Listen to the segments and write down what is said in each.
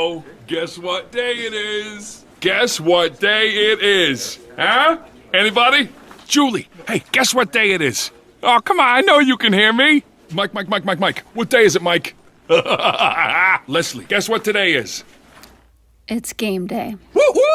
Uh-oh. Guess what day it is? Guess what day it is? Huh? Anybody? Julie, hey, guess what day it is? Oh, come on, I know you can hear me. Mike. What day is it, Mike? Leslie, guess what today is? It's game day. Woo-hoo!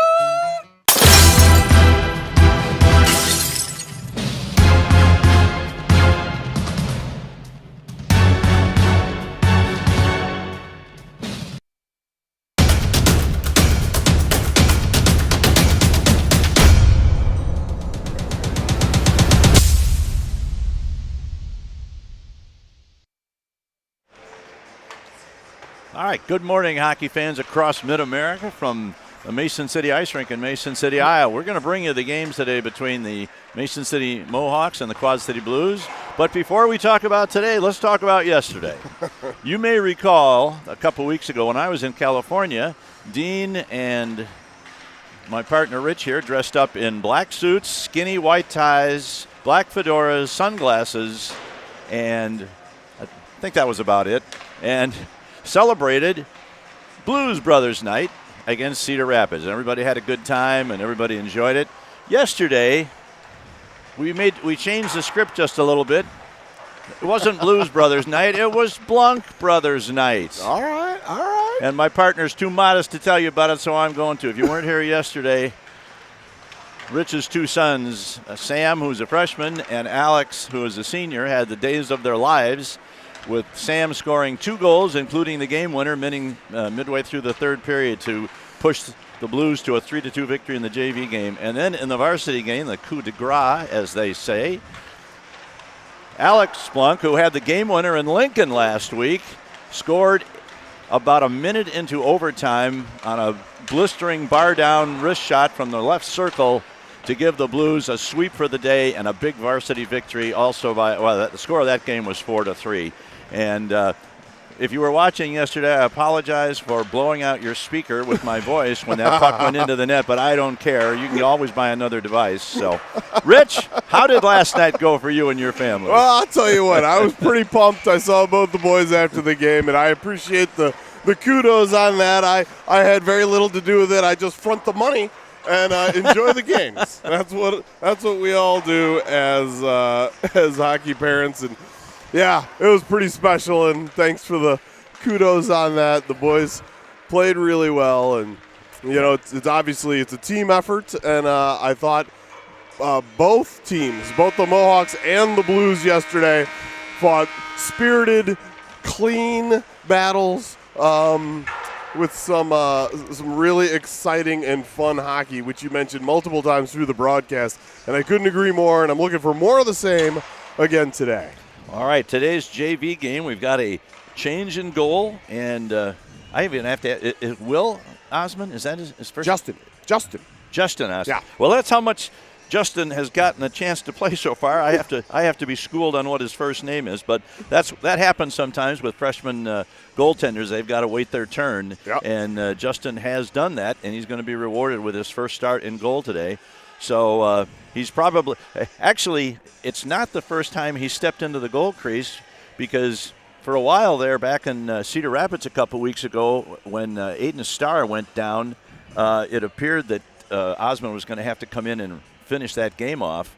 All right, good morning, hockey fans across Mid-America from the Mason City Ice Rink in Mason City, Iowa. We're going to bring you the games today between the Mason City Mohawks and the Quad City Blues. But before we talk about today, let's talk about yesterday. You may recall a couple weeks ago when I was in California, Dean and my partner Rich here dressed up in black suits, skinny white ties, black fedoras, sunglasses, and I think that was about it. And celebrated Blues Brothers Night against Cedar Rapids. And everybody had a good time and everybody enjoyed it. Yesterday, we changed the script just a little bit. It wasn't Blues Brothers Night, it was Blanc Brothers Night. All right. And my partner's too modest to tell you about it, so I'm going to. If you weren't here yesterday, Rich's two sons, Sam, who's a freshman, and Alex, who is a senior, had the days of their lives, with Sam scoring 2 goals, including the game winner, midway through the third period to push the Blues to a 3-2 victory in the JV game. And then in the varsity game, the coup de grace, as they say, Alex Splunk, who had the game winner in Lincoln last week, scored about a minute into overtime on a blistering bar-down wrist shot from the left circle to give the Blues a sweep for the day and a big varsity victory. Also, the score of that game was 4-3. And if you were watching yesterday, I apologize for blowing out your speaker with my voice when that puck went into the net, but I don't care. You can always buy another device. So, Rich, how did last night go for you and your family? Well, I'll tell you what, I was pretty pumped. I saw both the boys after the game, and I appreciate the kudos on that. I had very little to do with it. I just front the money and enjoy the games. That's what we all do as hockey parents. And yeah, it was pretty special, and thanks for the kudos on that. The boys played really well, and you know it's obviously it's a team effort, and I thought both teams, both the Mohawks and the Blues yesterday, fought spirited, clean battles with some really exciting and fun hockey, which you mentioned multiple times through the broadcast, and I couldn't agree more, and I'm looking for more of the same again today. All right, today's JV game, we've got a change in goal, and I even have to – Will Osmond, is that his first? Justin Justin Osmond. Yeah. Well, that's how much Justin has gotten a chance to play so far. I have to be schooled on what his first name is, but that happens sometimes with freshman goaltenders. They've got to wait their turn, and Justin has done that, and he's going to be rewarded with his first start in goal today. So he's probably – actually, it's not the first time he stepped into the goal crease, because for a while there back in Cedar Rapids a couple weeks ago when Aiden Starr went down, it appeared that Osmond was going to have to come in and finish that game off.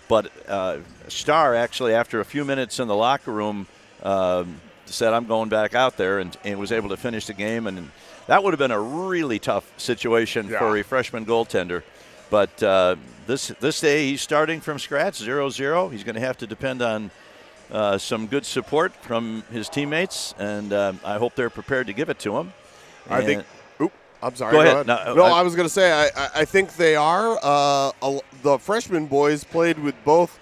But Starr actually, after a few minutes in the locker room, said, I'm going back out there, and was able to finish the game. And that would have been a really tough situation for a freshman goaltender. But this day he's starting from scratch, 0-0. He's going to have to depend on some good support from his teammates, and I hope they're prepared to give it to him. I think I'm sorry. Go ahead. I was going to say I think they are. The freshman boys played with both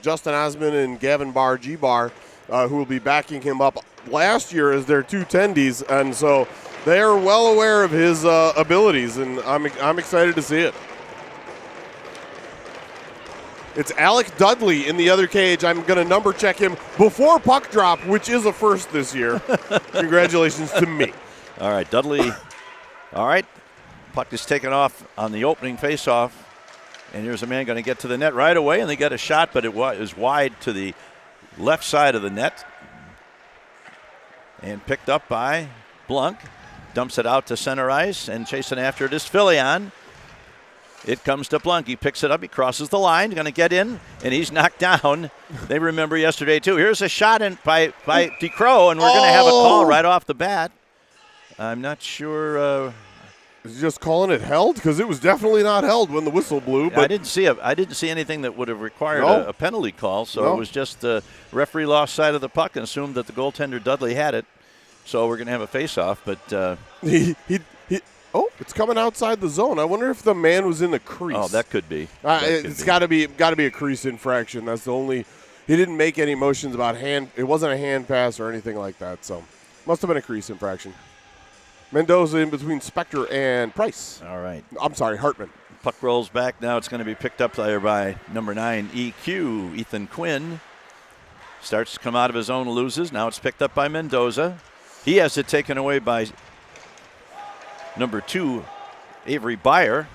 Justin Osmond and Gavin G-Bar, who will be backing him up last year as their two tendies, and so they are well aware of his abilities, and I'm excited to see it. It's Alec Dudley in the other cage. I'm going to number check him before puck drop, which is a first this year. Congratulations to me. All right, Dudley. All right, puck is taken off on the opening faceoff, and here's a man going to get to the net right away, and they get a shot, but it was wide to the left side of the net, and picked up by Blunk dumps it out to center ice, and chasing after it is Filion. It comes to Blunk. He picks it up. He crosses the line. Going to get in, and he's knocked down. They remember yesterday, too. Here's a shot in by DeCrow, and we're going to have a call right off the bat. I'm not sure. Is he just calling it held? Because it was definitely not held when the whistle blew. But I didn't see anything that would have required a penalty call, so it was just the referee lost sight of the puck and assumed that the goaltender Dudley had it. So we're going to have a face-off, but it's coming outside the zone. I wonder if the man was in the crease. Oh, that could be. It's got to be a crease infraction. That's the only. He didn't make any motions about hand. It wasn't a hand pass or anything like that. So must have been a crease infraction. Mendoza in between Spector and Price. All right. I'm sorry, Hartman. Puck rolls back. Now it's going to be picked up there by number 9, EQ, Ethan Quinn. Starts to come out of his own, loses. Now it's picked up by Mendoza. He has it taken away by number 2, Avery Byer.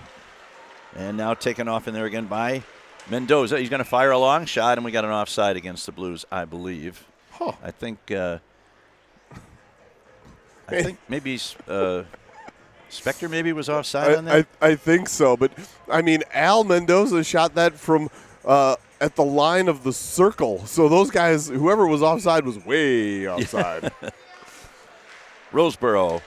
And now taken off in there again by Mendoza. He's going to fire a long shot, and we got an offside against the Blues, I believe. Huh. I think maybe Spector maybe was offside on that. I think so, but I mean, Al Mendoza shot that from at the line of the circle. So those guys, whoever was offside, was way offside. Roseboro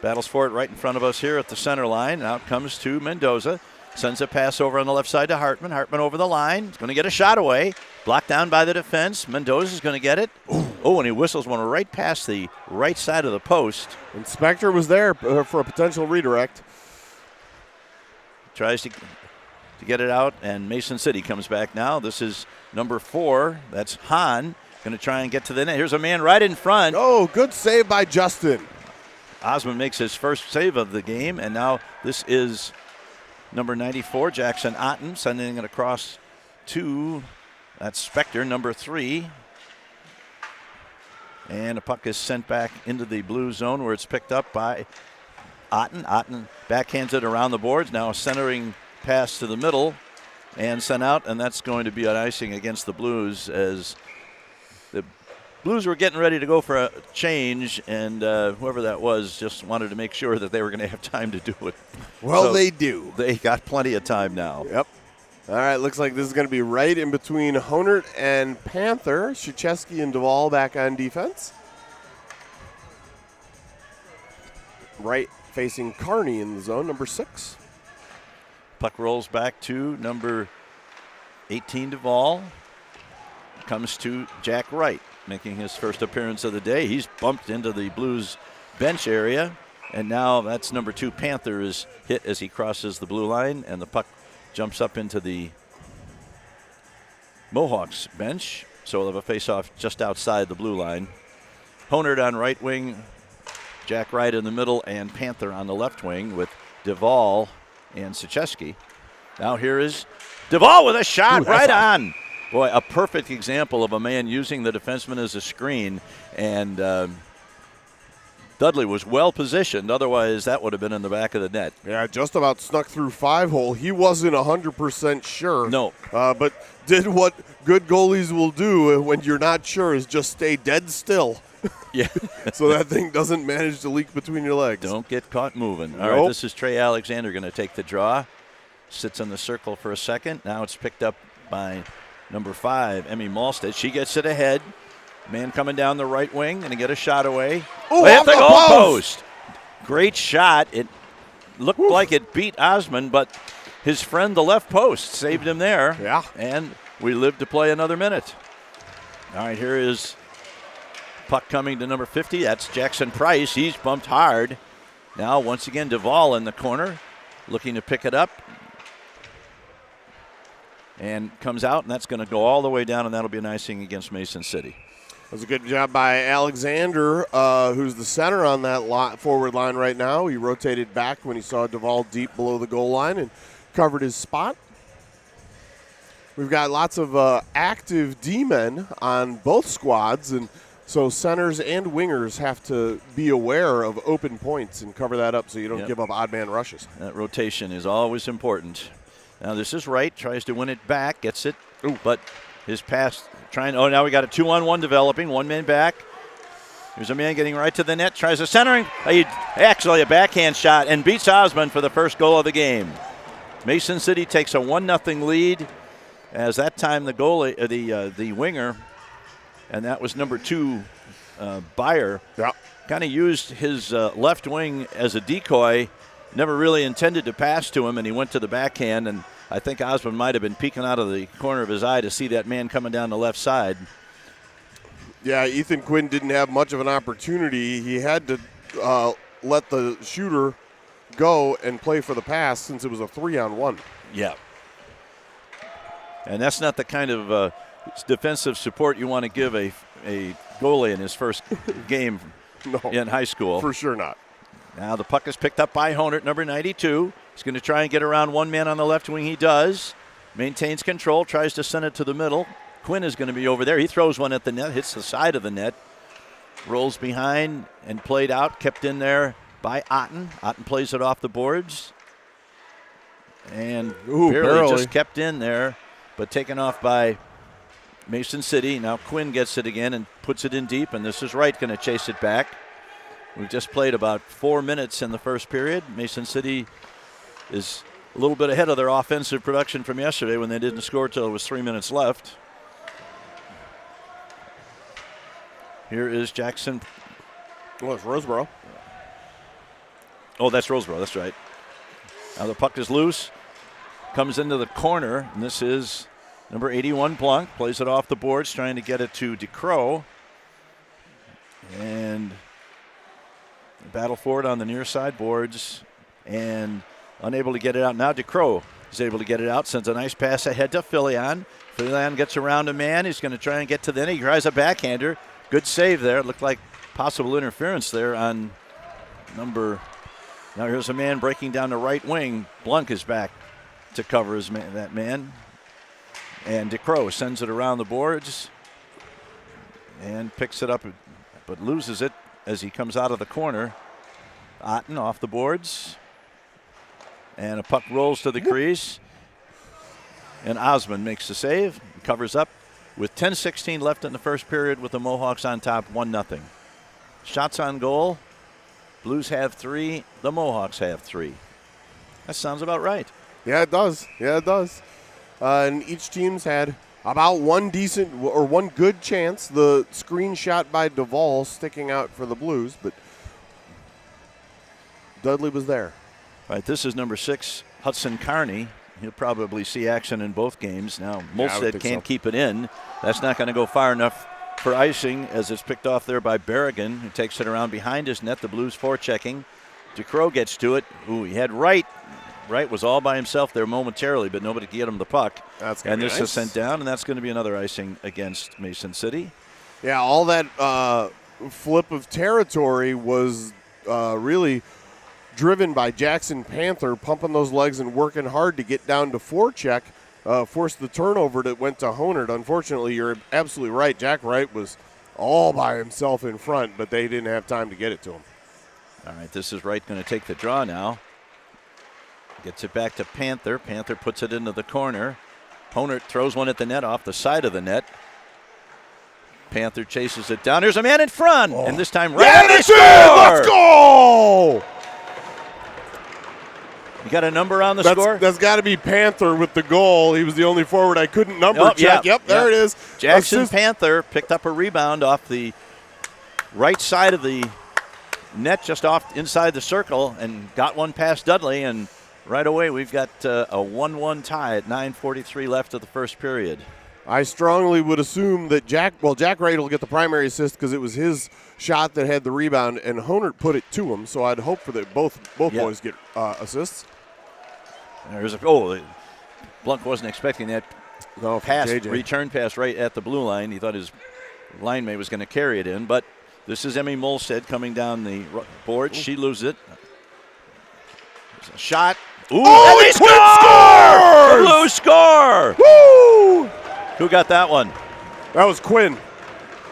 battles for it right in front of us here at the center line. Now it comes to Mendoza. Sends a pass over on the left side to Hartman. Hartman over the line. He's going to get a shot away. Blocked down by the defense. Mendoza's going to get it. Oh, and he whistles one right past the right side of the post. And Spector was there for a potential redirect. Tries to get it out, and Mason City comes back now. This is number 4. That's Hahn. Going to try and get to the net. Here's a man right in front. Oh, good save by Justin. Osmond makes his first save of the game, and now this is number 94, Jackson Otten, sending it across to, that's Spector, number 3. And the puck is sent back into the blue zone where it's picked up by Otten. Otten backhands it around the boards. Now a centering pass to the middle and sent out, and that's going to be an icing against the Blues as the Blues were getting ready to go for a change, and whoever that was just wanted to make sure that they were going to have time to do it. Well, so they do. They got plenty of time now. Yep. All right, looks like this is going to be right in between Honert and Panther. Krzyzewski and Duvall back on defense. Right facing Kearney in the zone, number 6. Puck rolls back to number 18, Duvall. Comes to Jack Wright, making his first appearance of the day. He's bumped into the Blues bench area, and now that's number 2, Panther, is hit as he crosses the blue line, and the puck jumps up into the Mohawks bench. So we'll have a face-off just outside the blue line. Honert on right wing, Jack Wright in the middle, and Panther on the left wing with Duvall and Krzyzewski. Now here is Duvall with a shot right on. Boy, a perfect example of a man using the defenseman as a screen, and Dudley was well positioned. Otherwise, that would have been in the back of the net. Yeah, just about snuck through 5-hole. He wasn't 100% sure. No. But did what good goalies will do when you're not sure, is just stay dead still. Yeah. So that thing doesn't manage to leak between your legs. Don't get caught moving. All right, this is Trey Alexander going to take the draw. Sits in the circle for a second. Now it's picked up by number 5, Emmy Malstead. She gets it ahead. Man coming down the right wing, going to get a shot away. Oh, at the goal post. Great shot. It looked like it beat Osmond, but his friend, the left post, saved him there. Yeah. And we live to play another minute. All right, here is puck coming to number 50. That's Jackson Price. He's bumped hard. Now, once again, Duvall in the corner, looking to pick it up. And comes out, and that's going to go all the way down, and that'll be an icing against Mason City. That was a good job by Alexander, who's the center on that forward line right now. He rotated back when he saw Duvall deep below the goal line and covered his spot. We've got lots of active D-men on both squads, and so centers and wingers have to be aware of open points and cover that up so you don't give up odd man rushes. That rotation is always important. Now this is Wright, tries to win it back, gets it, but his pass now we got a 2-on-1 developing, one man back. Here's a man getting right to the net, tries a centering. Actually, a backhand shot and beats Osmond for the first goal of the game. Mason City takes a 1-0 lead. As that time the goalie, the winger, and that was number 2, Byer, kind of used his left wing as a decoy. Never really intended to pass to him, and he went to the backhand. And I think Osmond might have been peeking out of the corner of his eye to see that man coming down the left side. Yeah, Ethan Quinn didn't have much of an opportunity. He had to let the shooter go and play for the pass since it was a 3-on-1. Yeah. And that's not the kind of defensive support you want to give a goalie in his first game in high school. For sure not. Now the puck is picked up by Honert, number 92. He's going to try and get around one man on the left wing. He does. Maintains control, tries to send it to the middle. Quinn is going to be over there. He throws one at the net, hits the side of the net, rolls behind and played out, kept in there by Otten. Otten plays it off the boards. And barely just kept in there, but taken off by Mason City. Now Quinn gets it again and puts it in deep, and this is Wright going to chase it back. We've just played about 4 minutes in the first period. Mason City is a little bit ahead of their offensive production from yesterday when they didn't score till it was 3 minutes left. Here is Jackson. Well, it's Roseboro. Oh, that's Roseboro. That's right. Now the puck is loose. Comes into the corner, and this is number 81, Blunk. Plays it off the boards, trying to get it to DeCrow. And battle for it on the near side boards, and unable to get it out. Now DeCrow is able to get it out, sends a nice pass ahead to Filion. Filion gets around a man. He's going to try and get to the net. He tries a backhander. Good save there. It looked like possible interference there on number. Now here's a man breaking down the right wing. Blunk is back to cover that man. And DeCrow sends it around the boards and picks it up, but loses it as he comes out of the corner. Otten off the boards. And a puck rolls to the crease. And Osmond makes the save, covers up with 10:16 left in the first period with the Mohawks on top 1-0. Shots on goal. Blues have 3. The Mohawks have 3. That sounds about right. Yeah, it does. And each team's had about one decent or one good chance. The screen shot by Duvall sticking out for the Blues, but Dudley was there. All right, this is number 6, Hudson Carney. He'll probably see action in both games. Now, Molstead can't keep it in. That's not going to go far enough for icing as it's picked off there by Berrigan, who takes it around behind his net. The Blues forechecking. DeCrow gets to it. Ooh, he had Wright. Wright was all by himself there momentarily, but nobody could get him the puck. And this is sent down, and that's going to be another icing against Mason City. Yeah, all that flip of territory was really driven by Jackson Panther pumping those legs and working hard to get down to forecheck, forced the turnover that went to Honert. Unfortunately, you're absolutely right. Jack Wright was all by himself in front, but they didn't have time to get it to him. All right, this is Wright going to take the draw now. Gets it back to Panther. Panther puts it into the corner. Honert throws one at the net off the side of the net. Panther chases it down. There's a man in front, and this time Wright scores! Let's go! You got a number on the score? That's got to be Panther with the goal. He was the only forward I couldn't number check. Yep, there it is. Jackson Panther picked up a rebound off the right side of the net, just off inside the circle, and got one past Dudley. And right away, we've got a 1-1 tie at 9:43 left of the first period. I strongly would assume that Jack Wright will get the primary assist because it was his shot that had the rebound, and Honert put it to him. So I'd hope for that both boys get assists. There's Blunk wasn't expecting that return pass right at the blue line. He thought his line mate was going to carry it in, but this is Emmy Molstead coming down the board. She loses it. There's a shot. Ooh, and they score! The Blues score! Woo! Who got that one? That was Quinn.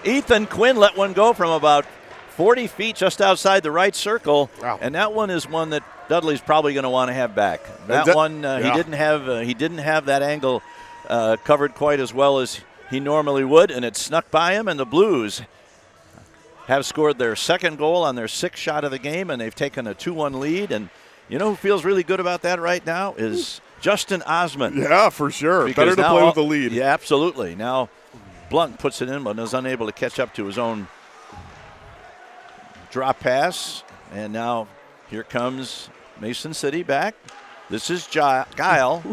Ethan Quinn let one go from about 40 feet just outside the right circle. Wow. And that one is one that Dudley's probably going to want to have back. That one, he didn't have that angle covered quite as well as he normally would, and it snuck by him, and the Blues have scored their second goal on their sixth shot of the game, and they've taken a 2-1 lead. And you know who feels really good about that right now is Justin Osmond. Yeah, for sure. Because Better to play with the lead. Yeah, absolutely. Now Blunt puts it in, but is unable to catch up to his own drop pass. And now here comes Mason City back. This is Guile.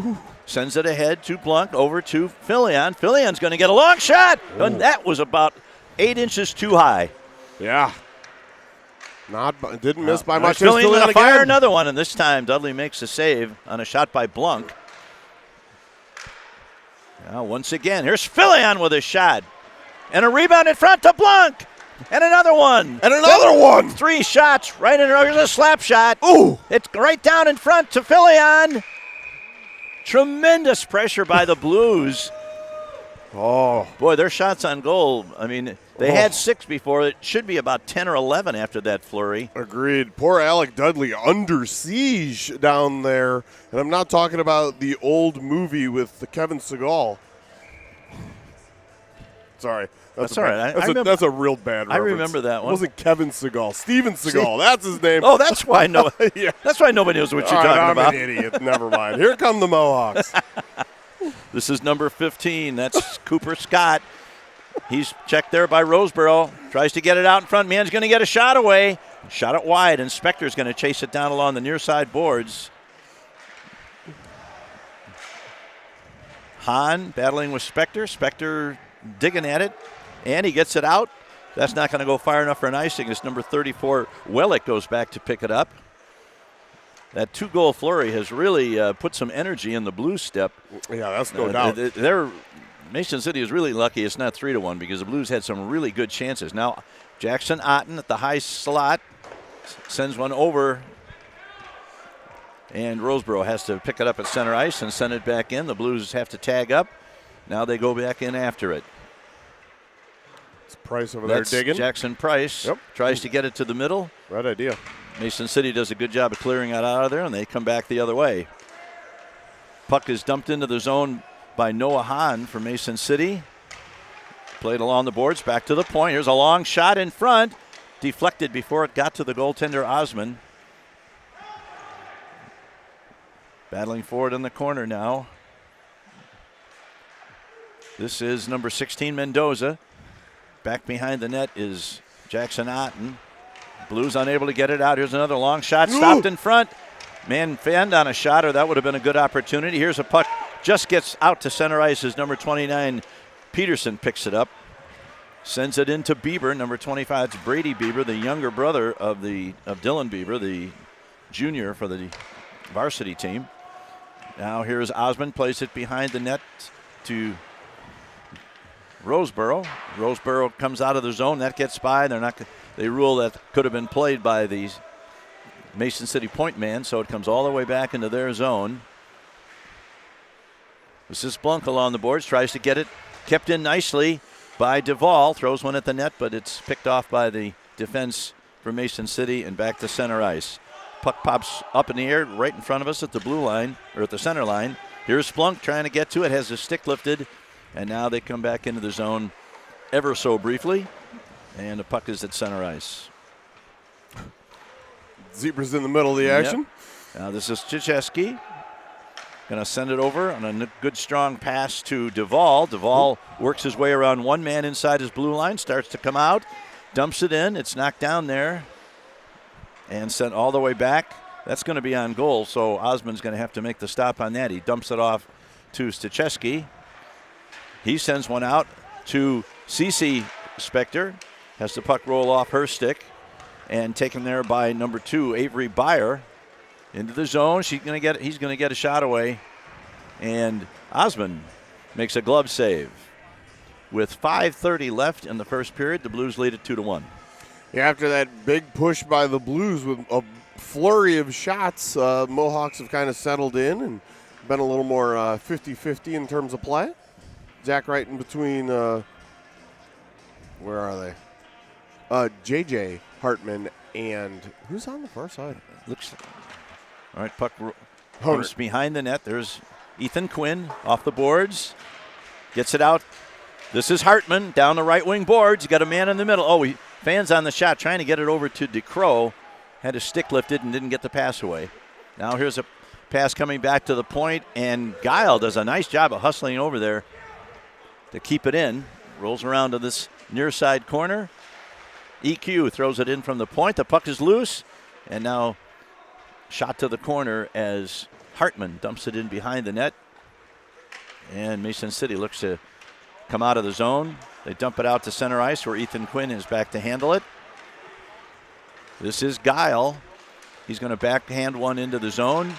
Sends it ahead to Blunt, over to Filion. Filion's going to get a long shot, and that was about 8 inches too high. Yeah. Didn't miss by much. Filion going to fire another one, and this time Dudley makes a save on a shot by Blunt. Now once again, here's Filion with a shot. And a rebound in front to Blunt. And another one. And another one. 3 shots right in a row. Here's a slap shot. Ooh. It's right down in front to Filion. Tremendous pressure by the Blues. Oh. Boy, their shots on goal, I mean, they had 6 before. It should be about 10 or 11 after that flurry. Agreed. Poor Alec Dudley under siege down there. And I'm not talking about the old movie with Kevin Seagal. Sorry. That's all right. That's a real bad reference. I remember that one. It wasn't Kevin Seagal. Steven Seagal. That's his name. Oh, that's why yeah. That's why nobody knows what you're talking about. I'm an idiot. Never mind. Here come the Mohawks. This is number 15. That's Cooper Scott. He's checked there by Roseboro. Tries to get it out in front. Man's going to get a shot away. Shot it wide, and Spector's going to chase it down along the near side boards. Hahn battling with Spector. Spector digging at it, and he gets it out. That's not going to go far enough for an icing. It's number 34, Wellick, goes back to pick it up. That 2-goal flurry has really put some energy in the Blues step. Yeah, that's no doubt. Mason City is really lucky it's not 3-1 because the Blues had some really good chances. Now, Jackson Otten at the high slot sends one over, and Roseboro has to pick it up at center ice and send it back in. The Blues have to tag up. Now they go back in after it. It's Price over there digging. Jackson Price tries to get it to the middle. Right idea. Mason City does a good job of clearing it out of there, and they come back the other way. Puck is dumped into the zone by Noah Hahn for Mason City. Played along the boards, back to the point. Here's a long shot in front. Deflected before it got to the goaltender, Osmond. Battling forward in the corner now. This is number 16, Mendoza. Back behind the net is Jackson Otten. Blues unable to get it out. Here's another long shot. Stopped in front. Man fanned on a shot, or that would have been a good opportunity. Here's a puck. Just gets out to center ice as number 29, Peterson, picks it up. Sends it into Bieber, number 25. It's Brady Bieber, the younger brother of Dylan Bieber, the junior for the varsity team. Now here's Osmond, plays it behind the net to Roseboro. Roseboro comes out of the zone. That gets by. They rule that could have been played by the Mason City point man, so it comes all the way back into their zone. This is Blunk along the boards. Tries to get it kept in nicely by Duvall. Throws one at the net, but it's picked off by the defense for Mason City and back to center ice. Puck pops up in the air right in front of us at the blue line, or at the center line. Here's Splunk trying to get to it, has his stick lifted, and now they come back into the zone ever so briefly, and the puck is at center ice. Zebra's in the middle of the action. Yep. Now this is Chicheski. Going to send it over on a good strong pass to Duvall. Duvall works his way around one man inside his blue line, starts to come out, dumps it in. It's knocked down there and sent all the way back. That's going to be on goal, so Osmond's going to have to make the stop on that. He dumps it off to Stachewski. He sends one out to Cece Spector. Has the puck roll off her stick and taken there by number 2, Avery Byer. Into the zone. He's going to get a shot away. And Osmond makes a glove save. With 5:30 left in the first period, the Blues lead it 2-1. Yeah, after that big push by the Blues with a flurry of shots, Mohawks have kind of settled in and been a little more 50-50 in terms of play. Jack right in between, where are they? J.J. Hartman and who's on the far side? Looks like. All right, puck goes behind the net. There's Ethan Quinn off the boards. Gets it out. This is Hartman down the right wing boards. He's got a man in the middle. Oh, he Fans on the shot trying to get it over to DeCrow. Had his stick lifted and didn't get the pass away. Now here's a pass coming back to the point, and Guile does a nice job of hustling over there to keep it in. Rolls around to this near side corner. EQ throws it in from the point. The puck is loose, and now shot to the corner as Hartman dumps it in behind the net. And Mason City looks to come out of the zone. They dump it out to center ice where Ethan Quinn is back to handle it. This is Guile. He's going to backhand one into the zone.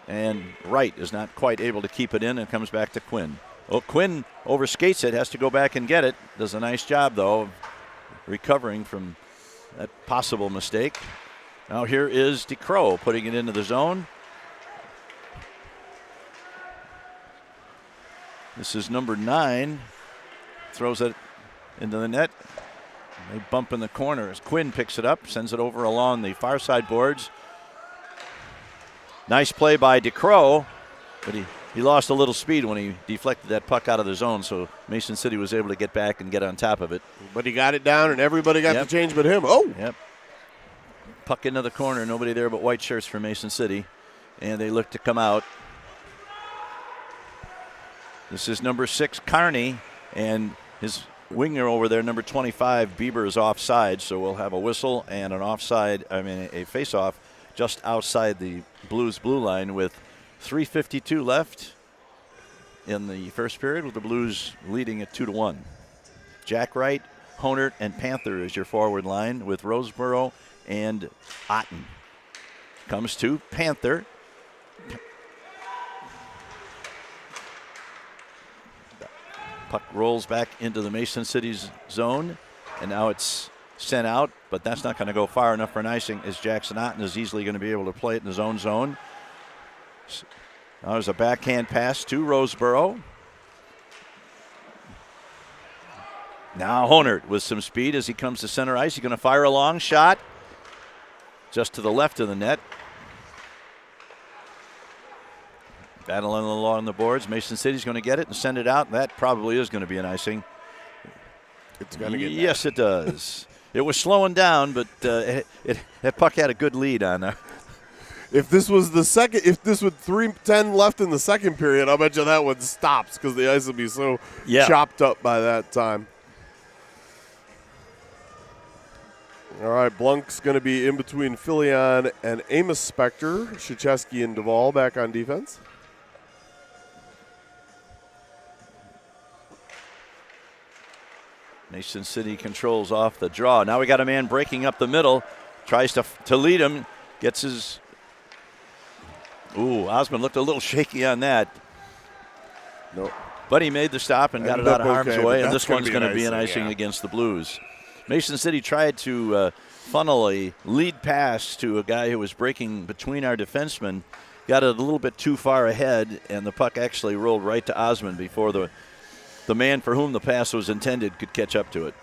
And Wright is not quite able to keep it in and comes back to Quinn. Oh, Quinn overskates it, has to go back and get it. Does a nice job, though, of recovering from that possible mistake. Now here is DeCrow putting it into the zone. This is number 9. Throws it into the net. They bump in the corner as Quinn picks it up, sends it over along the far side boards. Nice play by DeCrow, but he lost a little speed when he deflected that puck out of the zone, so Mason City was able to get back and get on top of it. But he got it down, and everybody got the change but him. Oh! Yep. Puck into the corner, nobody there but white shirts for Mason City, and they look to come out. This is number 6, Carney, and his winger over there, number 25, Bieber, is offside, so we'll have a whistle and a face-off just outside the Blues blue line with 3:52 left in the first period, with the Blues leading at 2-1. Jack Wright, Honert, and Panther is your forward line with Roseboro and Otten. Comes to Panther. Puck rolls back into the Mason City's zone, and now it's sent out, but that's not going to go far enough for an icing, as Jackson Otten is easily going to be able to play it in his own zone. Now there's a backhand pass to Roseboro. Now Honert with some speed as he comes to center ice. He's going to fire a long shot just to the left of the net. Battling along the boards. Mason City's going to get it and send it out. That probably is going to be an icing. It's going to get Yes, it does. It was slowing down, but that puck had a good lead on there. If this was the second, if this was 3:10 left in the second period, I bet you that one stops because the ice would be so chopped up by that time. All right, Blunk's going to be in between Filion and Amos Spector. Krzyzewski and Duvall back on defense. Mason City controls off the draw. Now we got a man breaking up the middle. Tries to lead him. Gets his... Ooh, Osmond looked a little shaky on that. Nope. But he made the stop and got it out of harm's way, and this one's going to be an icing yeah. against the Blues. Mason City tried to funnel a lead pass to a guy who was breaking between our defensemen. Got it a little bit too far ahead, and the puck actually rolled right to Osmond before the man for whom the pass was intended could catch up to it.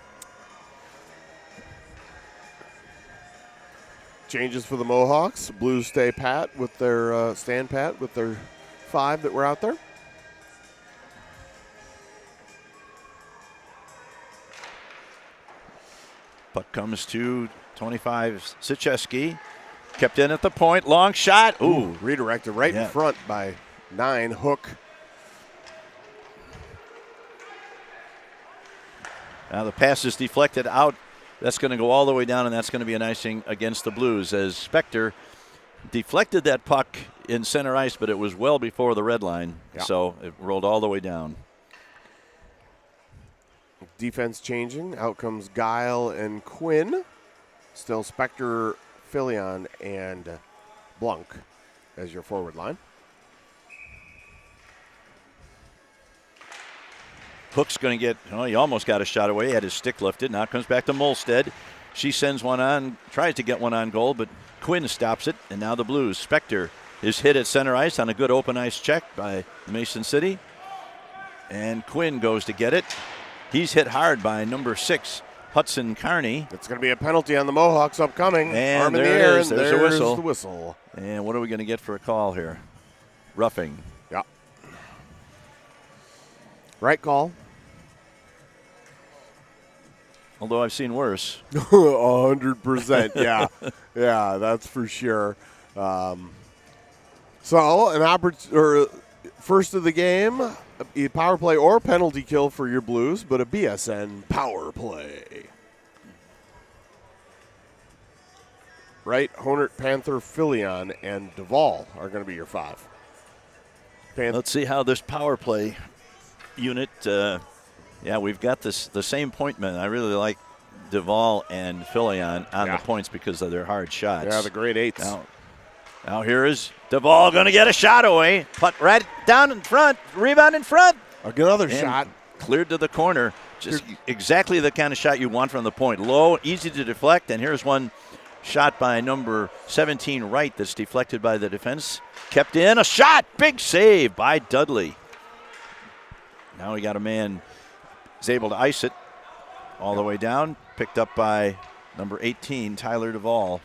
Changes for the Mohawks. Blues stay pat with their stand pat with their 5 that were out there. Puck comes to 25 Krzyzewski. Kept in at the point. Long shot. Ooh. Redirected right in front by 9, Hook. Now the pass is deflected out. That's going to go all the way down, and that's going to be an icing against the Blues as Spector deflected that puck in center ice, but it was well before the red line, so it rolled all the way down. Defense changing. Out comes Guile and Quinn. Still Spector, Filion, and Blunk as your forward line. Hook's going to get, he almost got a shot away. He had his stick lifted. Now it comes back to Molstead. She sends one on, tries to get one on goal, but Quinn stops it. And now the Blues. Spector is hit at center ice on a good open ice check by Mason City. And Quinn goes to get it. He's hit hard by number 6, Hudson Carney. It's going to be a penalty on the Mohawks upcoming. And arm in there the air, it is. and There's a whistle. the whistle. And what are we going to get for a call here? Roughing. Yeah. Right call. although I've seen worse. 100%. Yeah, yeah, that's for sure. So an first of the game, a power play or penalty kill for your Blues, but a BSN power play. Right, Honert, Panther, Filion, and Duvall are going to be your 5. Let's see how this power play unit. We've got the same point men. I really like Duvall and Filion on the points because of their hard shots. Yeah, the grade 8s. Now here is Duvall going to get a shot away. Putt right down in front. Rebound in front. Another shot. Cleared to the corner. Just exactly the kind of shot you want from the point. Low, easy to deflect, and here's one shot by number 17 Wright that's deflected by the defense. Kept in. A shot. Big save by Dudley. Now we got a man who's able to ice it all the way down. Picked up by number 18, Tyler Duvall.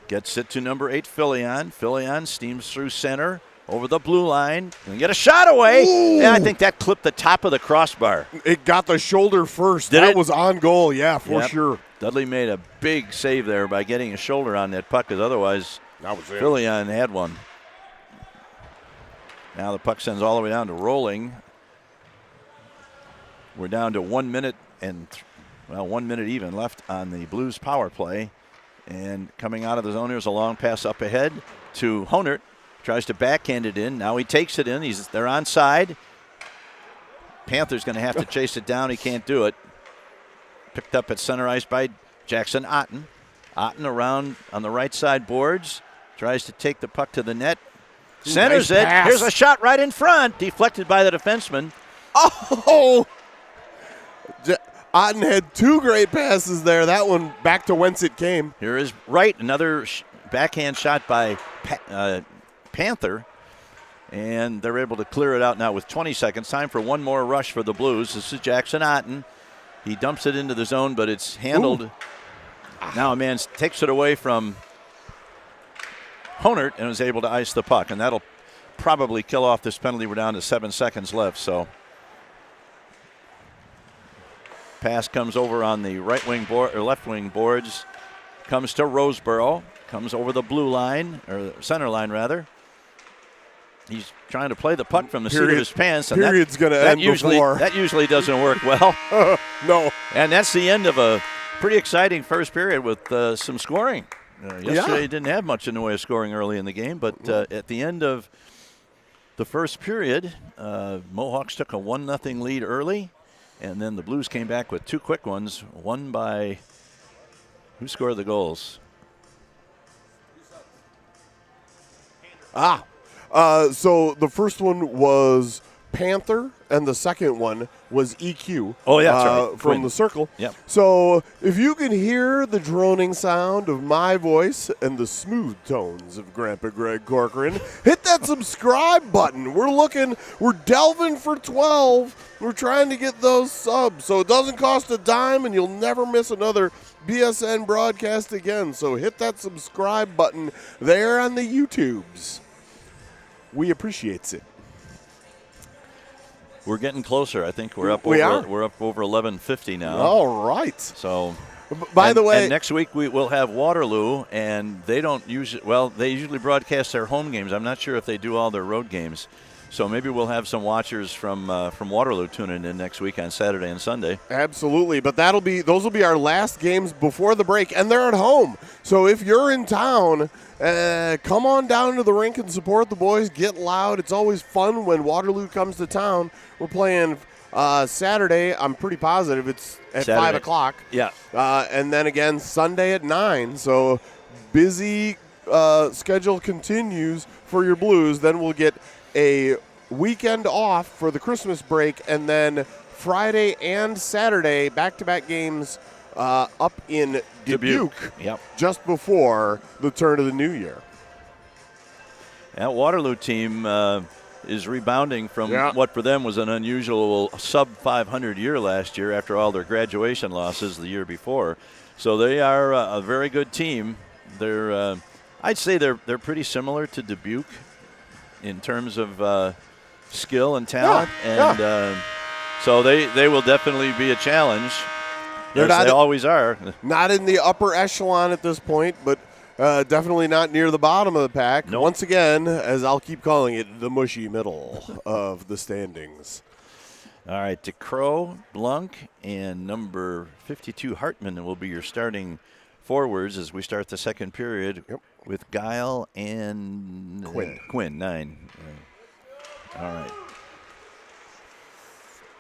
Gets it to number 8, Filion. Filion steams through center, over the blue line, and get a shot away. Ooh. And I think that clipped the top of the crossbar. It got the shoulder first. Did that it? was on goal, yeah, for sure. Dudley made a big save there by getting a shoulder on that puck, because otherwise Filion had one. Now the puck sends all the way down to rolling. We're down to 1 minute and 1 minute even left on the Blues power play. And coming out of the zone, here's a long pass up ahead to Honert. Tries to backhand it in. Now he takes it in. They're onside. Panther's going to have to chase it down. He can't do it. Picked up at center ice by Jackson Otten. Otten around on the right side boards. Tries to take the puck to the net. Centers it. Pass. Here's a shot right in front. Deflected by the defenseman. Oh! Otten had 2 great passes there. That one back to whence it came. Here is Wright. Another backhand shot by Panther. And they're able to clear it out now with 20 seconds. Time for one more rush for the Blues. This is Jackson Otten. He dumps it into the zone, but it's handled. Ooh. Now a man takes it away from Honert and is able to ice the puck. And that'll probably kill off this penalty. We're down to 7 seconds left. So pass comes over on the right wing board or left wing boards. Comes to Roseboro. Comes over the blue line, or center line rather. He's trying to play the puck from the seat of his pants. And Period's going to end before. That usually doesn't work well. No. And that's the end of a pretty exciting first period with some scoring. Yesterday didn't have much in the way of scoring early in the game, but at the end of the first period, Mohawks took a 1-0 lead early, and then the Blues came back with 2 quick ones, one by who scored the goals? So the first one was Panther, and the second one was EQ. Oh, yeah, that's right. From the circle. Yep. So if you can hear the droning sound of my voice and the smooth tones of Grandpa Greg Corcoran, hit that subscribe button. We're delving for 12. We're trying to get those subs. So it doesn't cost a dime, and you'll never miss another BSN broadcast again. So hit that subscribe button there on the YouTubes. We appreciate it. We're getting closer. I think we're up. We're up over 11:50 now. All right. So, by the way, and next week we will have Waterloo, and they don't usually. Well, they usually broadcast their home games. I'm not sure if they do all their road games. So maybe we'll have some watchers from Waterloo tuning in next week on Saturday and Sunday. Absolutely, but those will be our last games before the break, and they're at home. So if you're in town, come on down to the rink and support the boys. Get loud. It's always fun when Waterloo comes to town. We're playing Saturday. I'm pretty positive it's at Saturday. 5 o'clock. Yeah. And then again Sunday at 9. So busy schedule continues for your Blues. Then we'll get a weekend off for the Christmas break, and then Friday and Saturday back-to-back games up in Dubuque. Yep. Just before the turn of the new year. That Waterloo team is rebounding from what for them was an unusual sub-500 year last year after all their graduation losses the year before. So they are a very good team. They're, I'd say they're pretty similar to Dubuque in terms of skill and talent, so they will definitely be a challenge. They always are. Not in the upper echelon at this point, but definitely not near the bottom of the pack. Nope. Once again, as I'll keep calling it, the mushy middle of the standings. All right, DeCrow, Blunk, and number 52, Hartman will be your starting forwards as we start the second period with Guile and Quinn, 9. All right.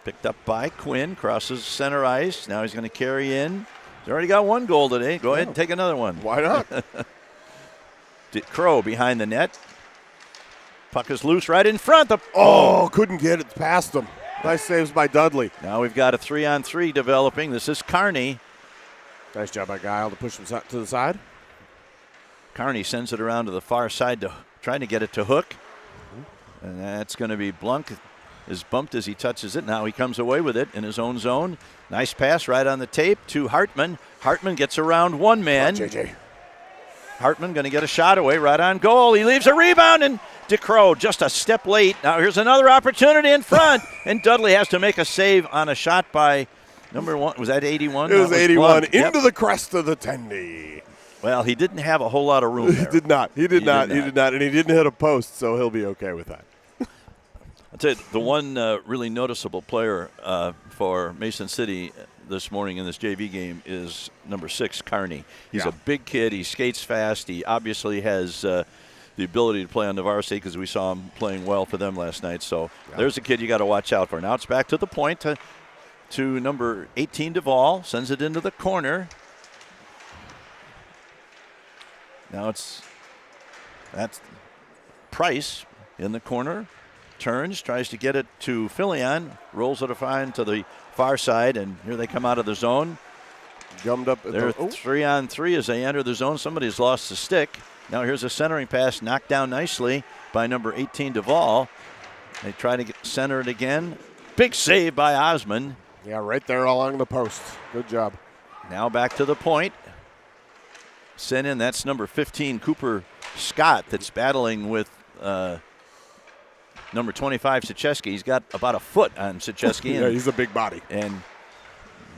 Picked up by Quinn, crosses center ice. Now he's going to carry in. He's already got one goal today. Go ahead and take another one. Why not? Crow behind the net. Puck is loose right in front. Couldn't get it past him. Nice saves by Dudley. Now we've got a 3-on-3 developing. This is Kearney. Nice job by Guile to push him to the side. Kearney sends it around to the far side, trying to get it to Hook. And that's going to be Blunk. Is bumped as he touches it. Now he comes away with it in his own zone. Nice pass right on the tape to Hartman. Hartman gets around one man. JJ. Hartman going to get a shot away right on goal. He leaves a rebound, and DeCrow just a step late. Now here's another opportunity in front, and Dudley has to make a save on a shot by number 1. Was that 81? It was 81 Blunt. into the crest of the tendy. Well, he didn't have a whole lot of room there. He did not, and he didn't hit a post, so he'll be okay with that. I'll tell you, the one really noticeable player for Mason City this morning in this JV game is number 6, Kearney. He's a big kid. He skates fast. He obviously has the ability to play on the Varsity because we saw him playing well for them last night. So there's a kid you got to watch out for. Now it's back to the point to number 18, Duvall. Sends it into the corner. Now that's Price in the corner. Turns, tries to get it to Filion, rolls it fine to the far side, and here they come out of the zone. Gummed up. They're 3-on-3 as they enter the zone. Somebody's lost the stick. Now here's a centering pass knocked down nicely by number 18, Duvall. They try to center it again. Big save by Osmond. Yeah, right there along the post. Good job. Now back to the point. Sent in, that's number 15, Cooper Scott, that's battling with number 25, Siecheski. He's got about a foot on Siecheski. Yeah, he's a big body. And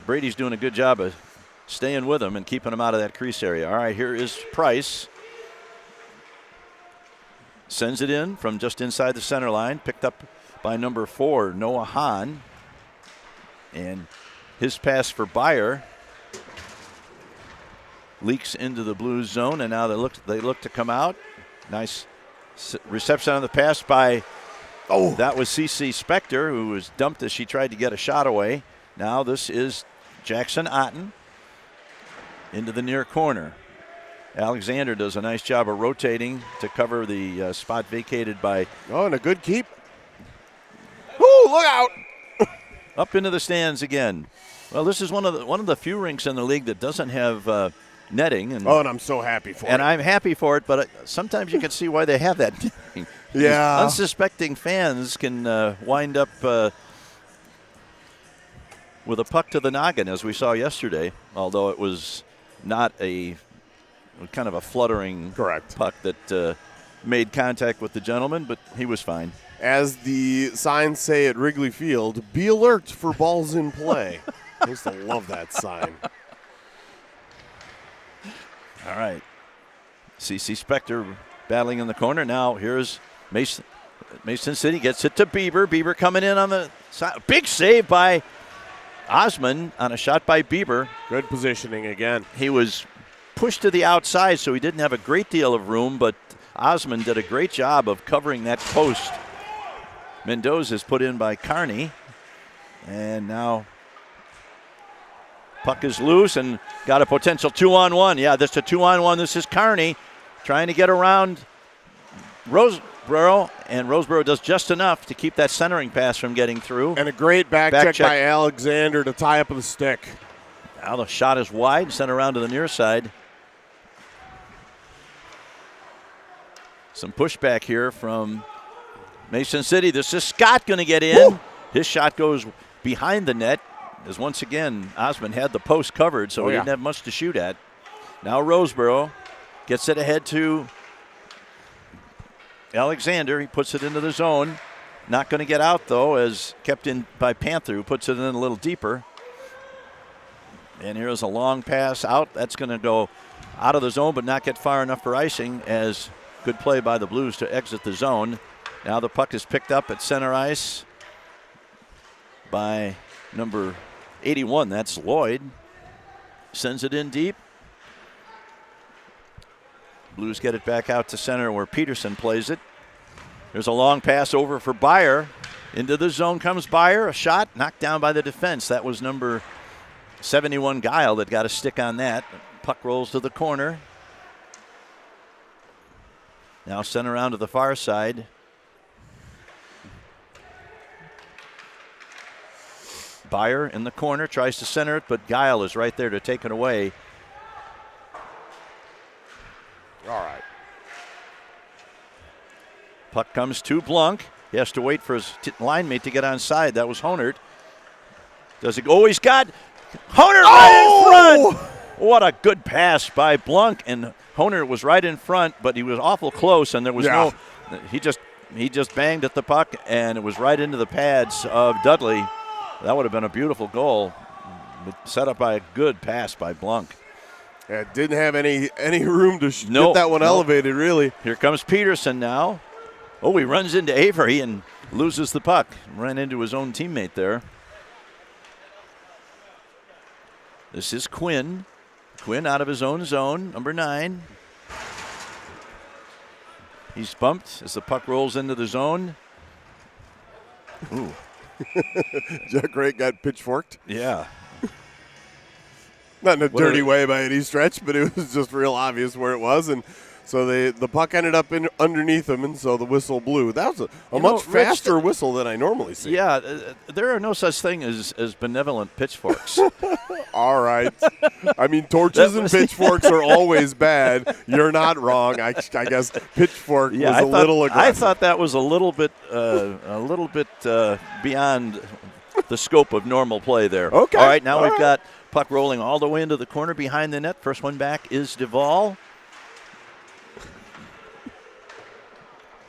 Brady's doing a good job of staying with him and keeping him out of that crease area. All right, here is Price. Sends it in from just inside the center line. Picked up by number 4, Noah Hahn. And his pass for Byer leaks into the Blues zone, and now they look to come out. Nice reception on the pass by, that was CC Spector, who was dumped as she tried to get a shot away. Now this is Jackson Otten into the near corner. Alexander does a nice job of rotating to cover the spot vacated by. Oh, and a good keep. Ooh, look out! Up into the stands again. Well, this is one of the few rinks in the league that doesn't have netting. And I'm so happy for it. And I'm happy for it, but sometimes you can see why they have that netting. Yeah. Unsuspecting fans can wind up with a puck to the noggin, as we saw yesterday, although it was not a kind of a fluttering puck that made contact with the gentleman, but he was fine. As the signs say at Wrigley Field, be alert for balls in play. I used to love that sign. All right. CC Spector battling in the corner. Now here's Mason City, gets it to Bieber. Bieber coming in on the side. Big save by Osmond on a shot by Bieber. Good positioning again. He was pushed to the outside, so he didn't have a great deal of room, but Osmond did a great job of covering that post. Mendoza is put in by Kearney. And now puck is loose and got a potential 2-on-1. Yeah, that's a 2-on-1. This is Kearney trying to get around Roseboro, and Roseboro does just enough to keep that centering pass from getting through. And a great back check by Alexander to tie up the stick. Now the shot is wide, sent around to the near side. Some pushback here from Mason City. This is Scott going to get in. Woo! His shot goes behind the net, as once again Osmond had the post covered, so he didn't have much to shoot at. Now Roseboro gets it ahead to Alexander. He puts it into the zone. Not going to get out, though, as kept in by Panther, who puts it in a little deeper. And here's a long pass out. That's going to go out of the zone but not get far enough for icing, as good play by the Blues to exit the zone. Now the puck is picked up at center ice by number 81. That's Lloyd. Sends it in deep. Blues get it back out to center where Peterson plays it. There's a long pass over for Byer. Into the zone comes Byer. A shot knocked down by the defense. That was number 71 Guile that got a stick on that. Puck rolls to the corner. Now sent around to the far side. Byer in the corner tries to center it, but Guile is right there to take it away. All right. Puck comes to Blunk. He has to wait for his line mate to get on side. That was Honert. Does he? Oh, he's got Honert right in front. What a good pass by Blunk, and Honert was right in front, but he was awful close, and there was no. He just banged at the puck, and it was right into the pads of Dudley. That would have been a beautiful goal, set up by a good pass by Blunk. Yeah, didn't have any room to get that one elevated, really. Here comes Peterson now. Oh, he runs into Avery and loses the puck. Ran into his own teammate there. This is Quinn. Quinn out of his own zone, number 9. He's bumped as the puck rolls into the zone. Ooh. Jack Wright got pitchforked. Yeah. Not in a dirty way by any stretch, but it was just real obvious where it was. And so the puck ended up underneath him, and so the whistle blew. That was a much faster whistle than I normally see. Yeah, there are no such thing as benevolent pitchforks. All right. I mean, torches and pitchforks are always bad. You're not wrong. I guess pitchfork was a little aggressive. I thought that was a little bit beyond the scope of normal play there. Okay. All right, now we've got puck rolling all the way into the corner behind the net. First one back is Duvall.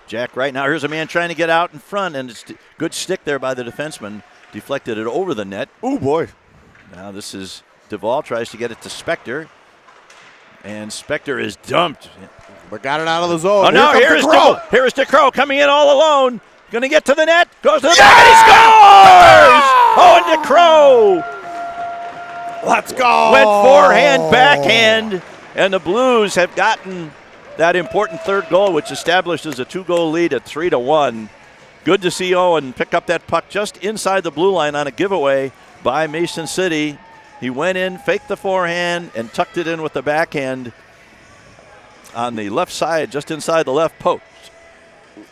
Jack Wright. Now here's a man trying to get out in front, and it's good stick there by the defenseman. Deflected it over the net. Oh, boy. Now this is Duvall, tries to get it to Spector. And Spector is dumped. But got it out of the zone. Oh, no, here's DeCrow coming in all alone. Going to get to the net. Goes to the back, and he scores! Owen DeCrow. Let's go. Went forehand, backhand, and the Blues have gotten that important third goal, which establishes a 2-goal lead at 3-1. Good to see Owen pick up that puck just inside the blue line on a giveaway by Mason City. He went in, faked the forehand, and tucked it in with the backhand on the left side, just inside the left post.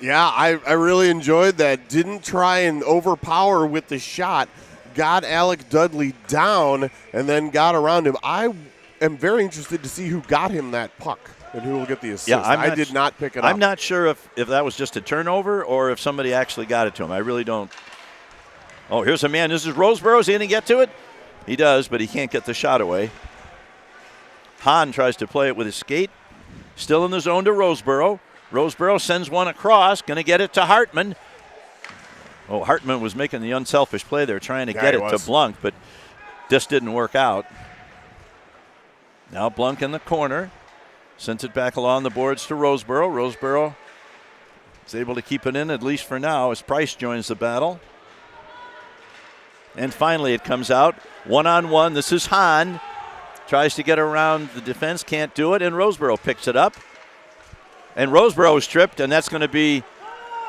Yeah, I really enjoyed that. Didn't try and overpower with the shot. Got Alec Dudley down and then got around him. I am very interested to see who got him that puck and who will get the assist. Yeah, I did not pick it up. I'm not sure if that was just a turnover or if somebody actually got it to him. I really don't. Oh, here's a man. This is Roseborough. Is he going to get to it? He does, but he can't get the shot away. Hahn tries to play it with his skate. Still in the zone to Roseborough. Roseborough sends one across. Going to get it to Hartman. Oh, Hartman was making the unselfish play there, trying to get it to Blunk, but this didn't work out. Now Blunk in the corner. Sends it back along the boards to Roseborough. Roseborough is able to keep it in, at least for now, as Price joins the battle. And finally it comes out. 1-on-1. This is Hahn. Tries to get around the defense, can't do it, and Roseborough picks it up. And Roseborough is tripped, and that's going to be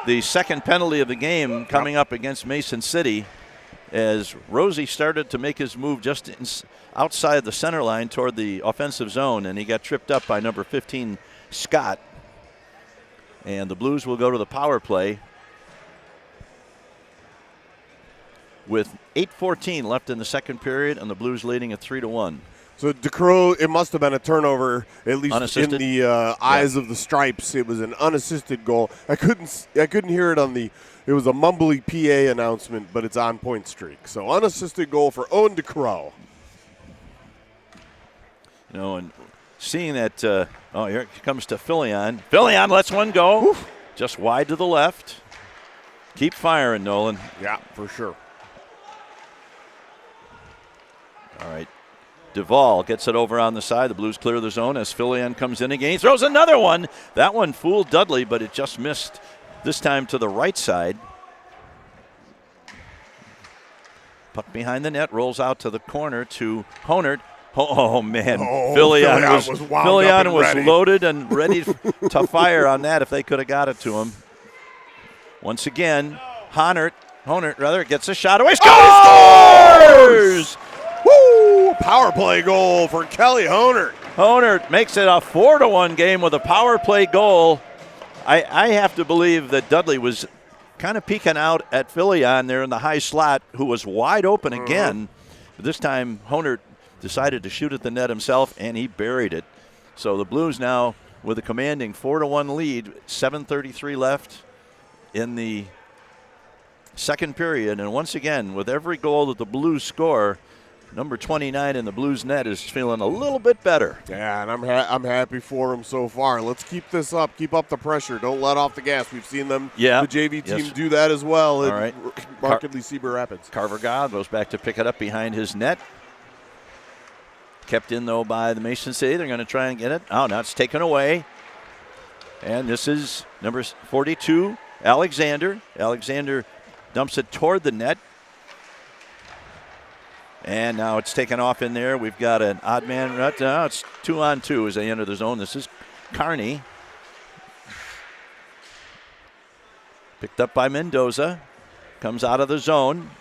the second penalty of the game coming up against Mason City, as Rosie started to make his move just outside the center line toward the offensive zone, and he got tripped up by number 15, Scott. And the Blues will go to the power play with 8:14 left in the second period, and the Blues leading at 3-1. So DeCrow, it must have been a turnover, at least Unassisted? in the eyes of the Stripes. It was an unassisted goal. I couldn't hear it on the. It was a mumbly PA announcement, but it's on point streak. So unassisted goal for Owen DeCrow. You know, and seeing that, here it comes to Filion. Filion lets one go. Oof. Just wide to the left. Keep firing, Nolan. Yeah, for sure. All right. Duvall gets it over on the side. The Blues clear the zone as Filion comes in again. He throws another one. That one fooled Dudley, but it just missed, this time to the right side. Puck behind the net, rolls out to the corner to Honert. Oh man, Filion was loaded and ready to fire on that if they could have got it to him. Once again, Honert gets a shot away. Scores! Woo! Power play goal for Kelly Honert. Honert makes it a 4-1 game with a power play goal. I have to believe that Dudley was kind of peeking out at Filion there in the high slot, who was wide open again. This time, Honert decided to shoot at the net himself, and he buried it. So the Blues now with a commanding 4-1 lead, 7:33 left in the second period. And once again, with every goal that the Blues score, number 29 in the Blues net is feeling a little bit better. Yeah, and I'm happy for him so far. Let's keep this up. Keep up the pressure. Don't let off the gas. We've seen them, the JV team, do that as well. All right. Markedly Cedar Rapids. Carver God goes back to pick it up behind his net. Kept in, though, by the Mason City. They're going to try and get it. Oh, now it's taken away. And this is number 42, Alexander. Alexander dumps it toward the net. And now it's taken off in there. We've got an odd man. Now it's 2-on-2 as they enter the zone. This is Carney. Picked up by Mendoza. Comes out of the zone.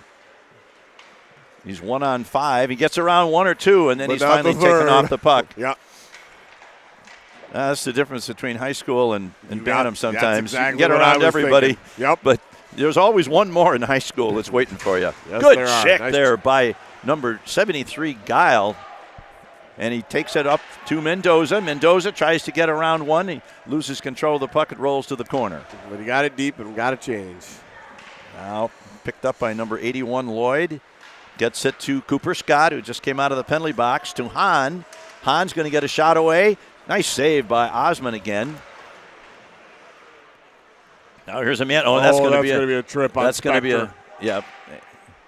He's 1-on-5. He gets around 1 or 2, and then he's finally taken off the puck. Yeah. That's the difference between high school and Bantam sometimes. Exactly, you can get around everybody. Yep. But there's always one more in high school that's waiting for you. Yes, Good there are. check Nice there by number 73, Guile. And he takes it up to Mendoza. Mendoza tries to get around one. He loses control of the puck. It rolls to the corner. But he got it deep and got to change. Now picked up by number 81, Lloyd. Gets it to Cooper Scott, who just came out of the penalty box, to Hahn. Hahn's going to get a shot away. Nice save by Osman again. Now here's a man. Oh, that's going to be a trip on That's going to be Spector. yeah.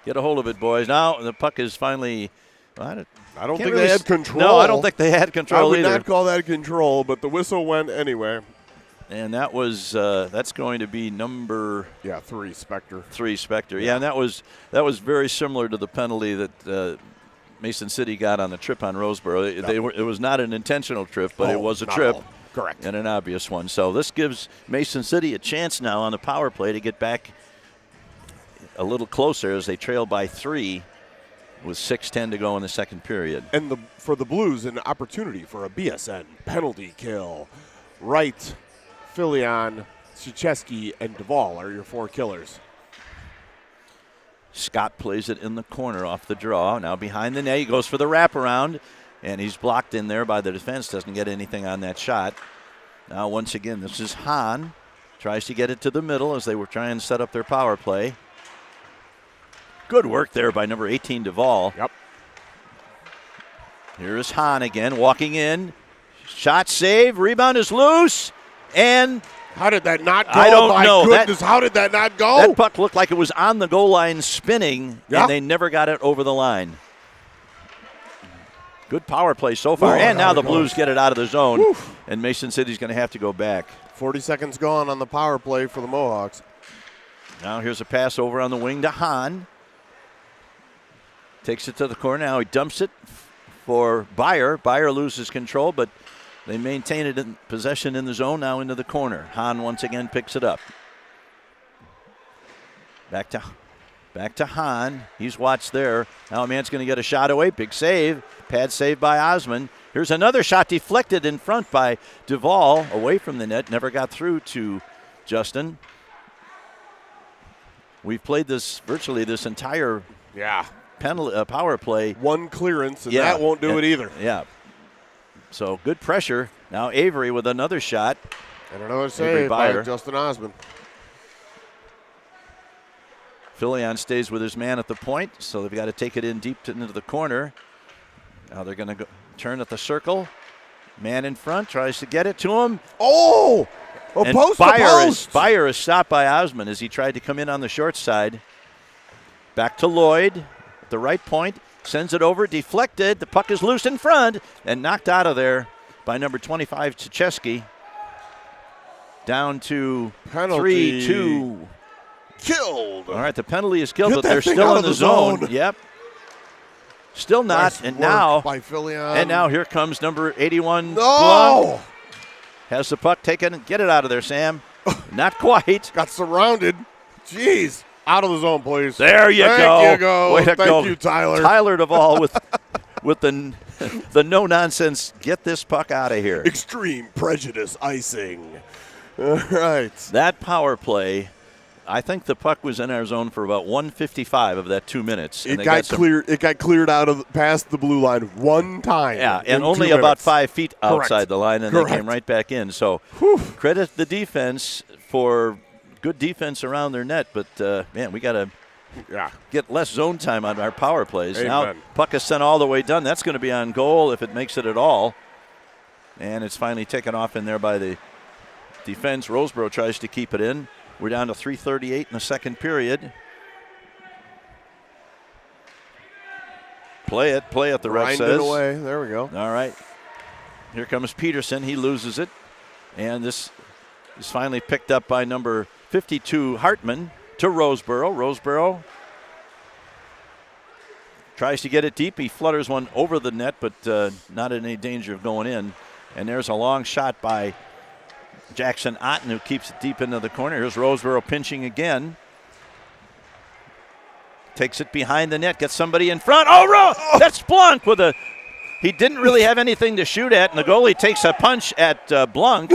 Get a hold of it, boys. Now the puck is finally. I don't think they had control. No, I don't think they had control I would either. not call that control, but the whistle went anyway. And that was that's going to be number 3, Spector. 3, Spector. Yeah, and that was very similar to the penalty that Mason City got on the trip on Roseboro. It was not an intentional trip, but it was a trip. Correct. And an obvious one. So this gives Mason City a chance now on the power play to get back a little closer as they trail by 3 with 6:10 to go in the second period. And for the Blues, an opportunity for a BSN penalty kill. Wright, Filion, Krzyzewski, and Duvall are your 4 killers. Scott plays it in the corner off the draw. Now behind the net, he goes for the wraparound, and he's blocked in there by the defense. Doesn't get anything on that shot. Now once again, this is Hahn. Tries to get it to the middle as they were trying to set up their power play. Good work there by number 18, Duvall. Yep. Here is Hahn again, walking in. Shot save, rebound is loose, and how did that not go? I don't know. Goodness, how did that not go? That puck looked like it was on the goal line spinning, Yeah. and they never got it over the line. Good power play so far, and now the Blues get it out of the zone, and Mason City's going to have to go back. 40 seconds gone on the power play for the Mohawks. Now here's a pass over on the wing to Hahn. Takes it to the corner. Now he dumps it for Beyer. Beyer loses control, but they maintain it in possession in the zone, now into the corner. Hahn once again picks it up. Back to Hahn. He's watched there. Now a man's going to get a shot away. Big save. Pad save by Osman. Here's another shot deflected in front by Duvall. Away from the net. Never got through to Justin. We've played this virtually this entire power play. One clearance, and that won't do it either. Yeah. So good pressure. Now Avery with another shot. And another save by Justin Osman. Filion stays with his man at the point, so they've got to take it in deep into the corner. Now they're going to turn at the circle. Man in front tries to get it to him. Oh! And Post to post. Beyer is stopped by Osman as he tried to come in on the short side. Back to Lloyd at the right point. Sends it over, deflected. The puck is loose in front and knocked out of there by number 25, Tchesky. Down to Penalty. 3-2. Killed. All right, the penalty is killed, Get but that they're thing still out in of the the zone. zone. Yep. Still not, Nice and work now by Filion. and now here comes number 81. No! Blanc. Has the puck taken. Get it out of there, Sam. Not quite. Got surrounded. Jeez. Out of the zone, please. There you go. Thank you, go. Way to Thank go. you, Tyler. Tyler Duvall with the no nonsense. Get this puck out of here. Extreme prejudice icing. All right. That power play. I think the puck was in our zone for about 1:55 of that 2 minutes. It got cleared. It got cleared out of past the blue line one time. Yeah, in and only 2 about minutes. 5 feet outside Correct. the line, and Correct. they came right back in. So credit the defense for good defense around their net. But, man, we got to get less zone time on our power plays. Amen. Now puck is sent all the way done. That's going to be on goal if it makes it at all. And it's finally taken off in there by the defense. Roseboro tries to keep it in. We're down to 3:38 in the second period. Play it, the ref Grind says. it away. There we go. All right. Here comes Peterson. He loses it. And this is finally picked up by number 52, Hartman, to Roseboro. Roseboro tries to get it deep. He flutters one over the net, but not in any danger of going in. And there's a long shot by Jackson Otten, who keeps it deep into the corner. Here's Roseboro pinching again. Takes it behind the net, gets somebody in front. Oh, that's Blanc with a. He didn't really have anything to shoot at, and the goalie takes a punch at Blanc.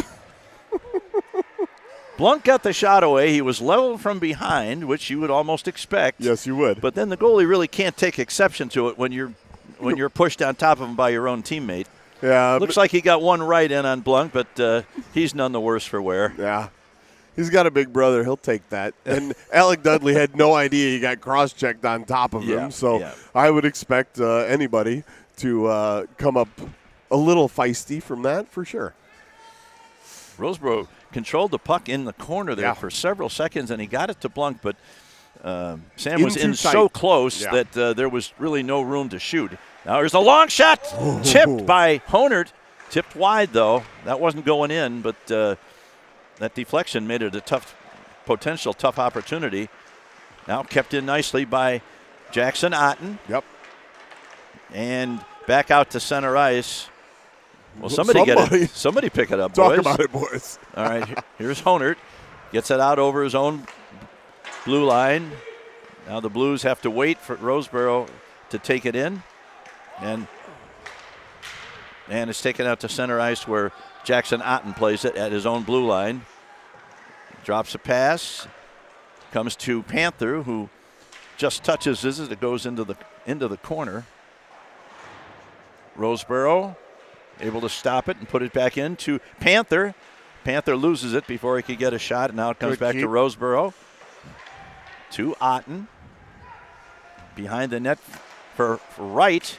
Blanc got the shot away. He was level from behind, which you would almost expect. Yes, you would. But then the goalie really can't take exception to it when you're pushed on top of him by your own teammate. Yeah. Looks like he got one right in on Blanc, but he's none the worse for wear. Yeah. He's got a big brother. He'll take that. And Alec Dudley had no idea he got cross-checked on top of him. So I would expect anybody to come up a little feisty from that for sure. Roseboro controlled the puck in the corner there for several seconds, and he got it to Blanc, but Sam was in so close that there was really no room to shoot. Now here's a long shot, tipped by Honert. Tipped wide, though. That wasn't going in, but that deflection made it a potential tough opportunity. Now kept in nicely by Jackson Otten. Yep. And back out to center ice. Well, somebody get it. Somebody pick it up, boys. Talk about it, boys. All right, here's Honert. Gets it out over his own blue line. Now the Blues have to wait for Roseboro to take it in. And it's taken out to center ice where Jackson Otten plays it at his own blue line. Drops a pass. Comes to Panther, who just touches this as it goes into the corner. Roseboro able to stop it and put it back into Panther. Panther loses it before he could get a shot, and now it comes back to Roseboro. To Otten. Behind the net for Wright.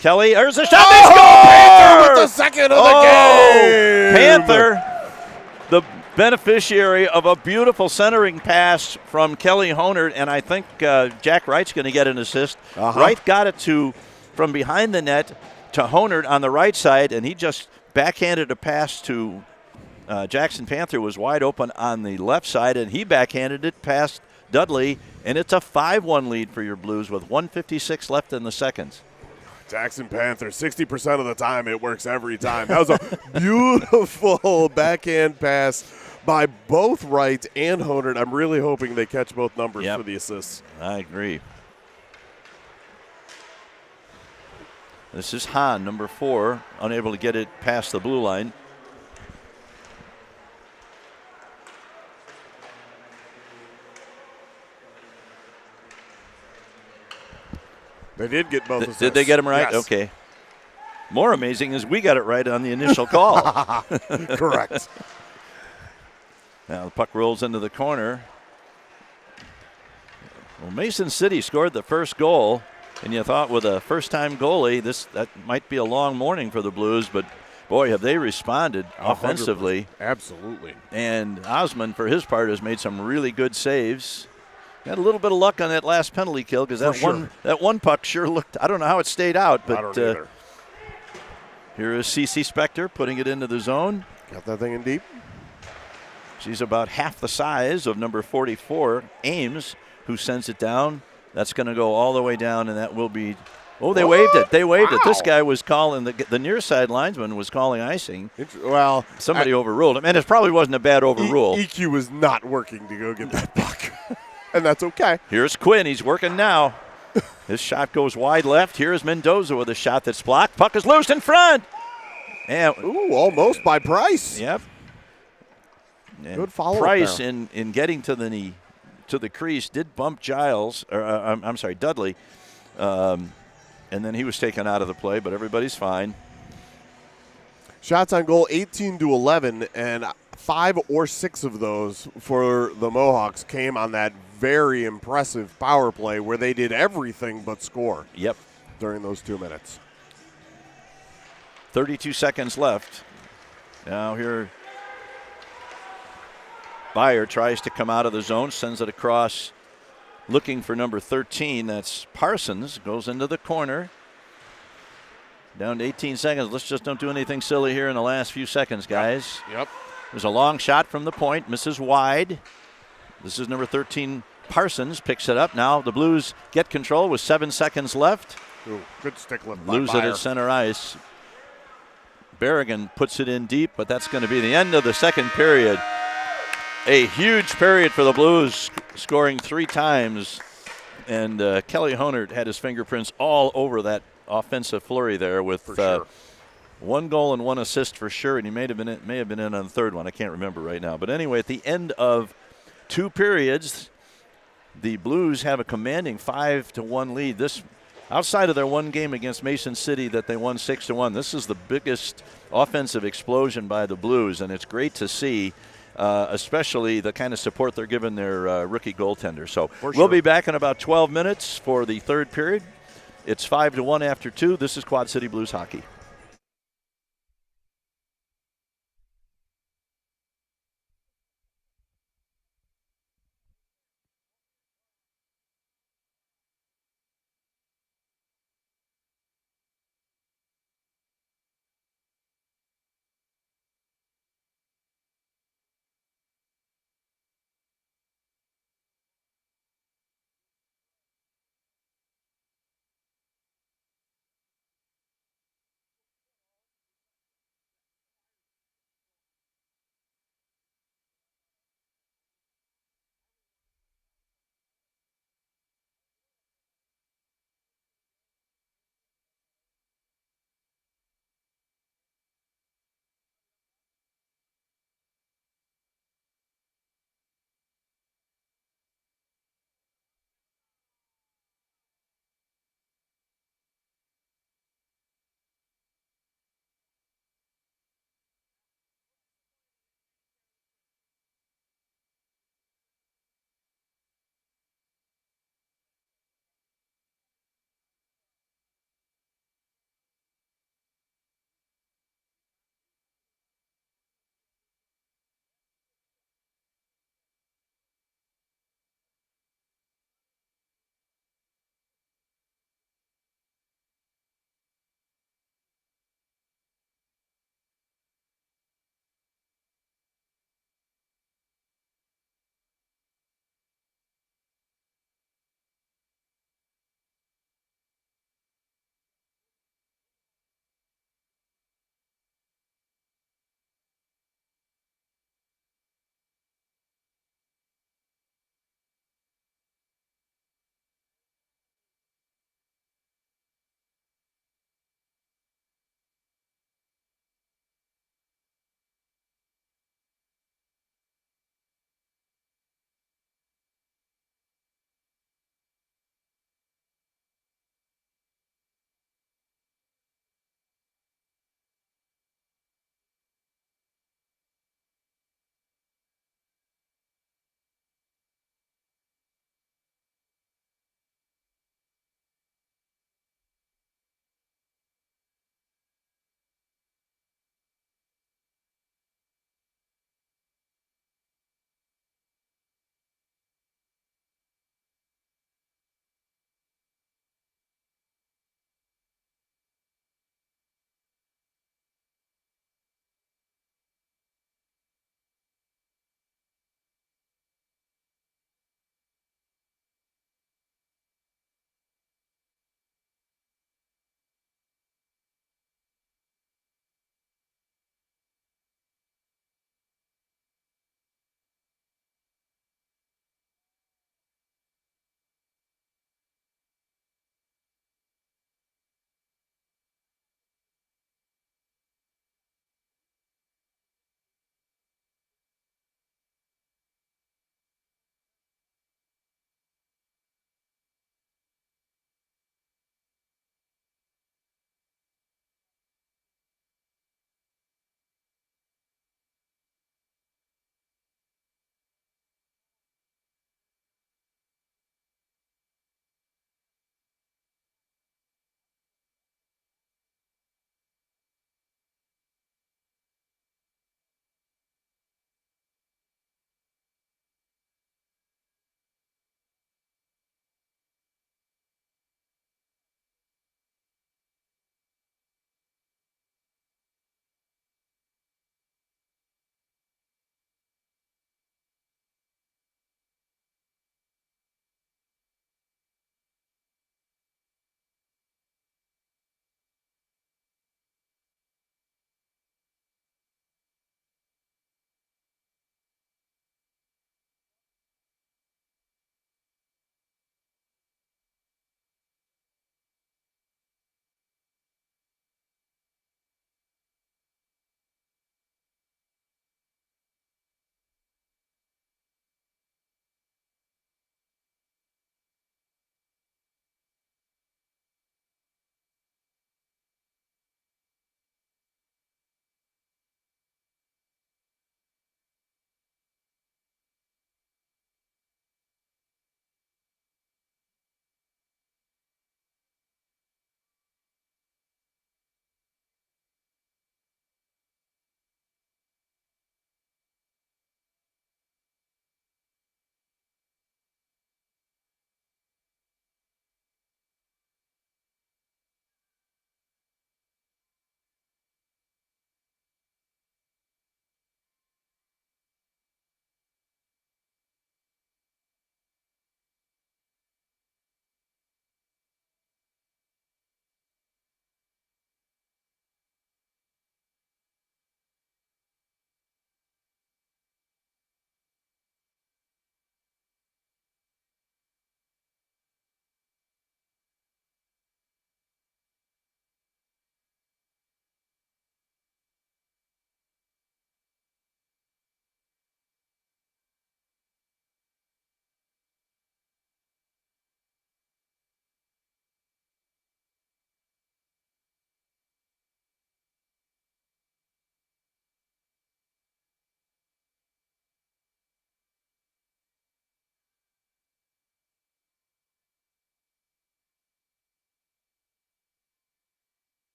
Kelly, there's a shot. They score! Panther with the second of the game. Panther, the beneficiary of a beautiful centering pass from Kelly Honert, and I think Jack Wright's going to get an assist. Wright got it from behind the net to Honert on the right side, and he just backhanded a pass to Jackson Panther, was wide open on the left side, and he backhanded it past Dudley, and it's a 5-1 lead for your Blues with 1:56 left in the seconds. Jackson Panther, 60% of the time it works every time. That was a beautiful backhand pass by both Wright and Honert. I'm really hoping they catch both numbers for the assists. I agree. This is Hahn, number 4, unable to get it past the blue line. They did get both assists. Did they get them right? Yes. Okay. More amazing is we got it right on the initial call. Correct. Now the puck rolls into the corner. Well, Mason City scored the first goal, and you thought with a first-time goalie, that might be a long morning for the Blues, but boy, have they responded offensively. 100%. Absolutely. And Osmond, for his part, has made some really good saves. Had a little bit of luck on that last penalty kill because that one puck sure looked. I don't know how it stayed out, but I don't either. Here is CC Spector putting it into the zone. Got that thing in deep. She's about half the size of number 44, Ames, who sends it down. That's going to go all the way down, and that will be. Oh, they waved it. They waved it. This guy was calling, the near side linesman was calling icing. Well, somebody overruled him, and it probably wasn't a bad overrule. EQ was not working to go get that puck, and that's okay. Here's Quinn. He's working now. His shot goes wide left. Here's Mendoza with a shot that's blocked. Puck is loose in front. And, ooh, almost by Price. Yep. And good follow. Price in getting to the crease did bump Giles, or I'm sorry, Dudley, and then he was taken out of the play. But everybody's fine. Shots on goal 18-11, and 5 or 6 of those for the Mohawks came on that very impressive power play where they did everything but score. Yep. During those 2 minutes. 32 seconds left. Now here, Byer tries to come out of the zone, sends it across, looking for number 13. That's Parsons. Goes into the corner. Down to 18 seconds. Let's just don't do anything silly here in the last few seconds, guys. Yep. There's a long shot from the point. Misses wide. This is number 13, Parsons. Picks it up. Now the Blues get control with 7 seconds left. Ooh, good stick lift by Blues it at center ice. Berrigan puts it in deep, but that's going to be the end of the second period. A huge period for the Blues, scoring 3 times. And Kelly Honert had his fingerprints all over that offensive flurry there with sure. 1 goal and 1 assist for sure, and he may have been in on the third one. I can't remember right now. But anyway, at the end of 2 periods, the Blues have a commanding 5-1 lead. This, outside of their one game against Mason City that they won 6-1, this is the biggest offensive explosion by the Blues, and it's great to see, especially the kind of support they're giving their rookie goaltender. So we'll be back in about 12 minutes for the third period. It's 5-1 after 2. This is Quad City Blues hockey.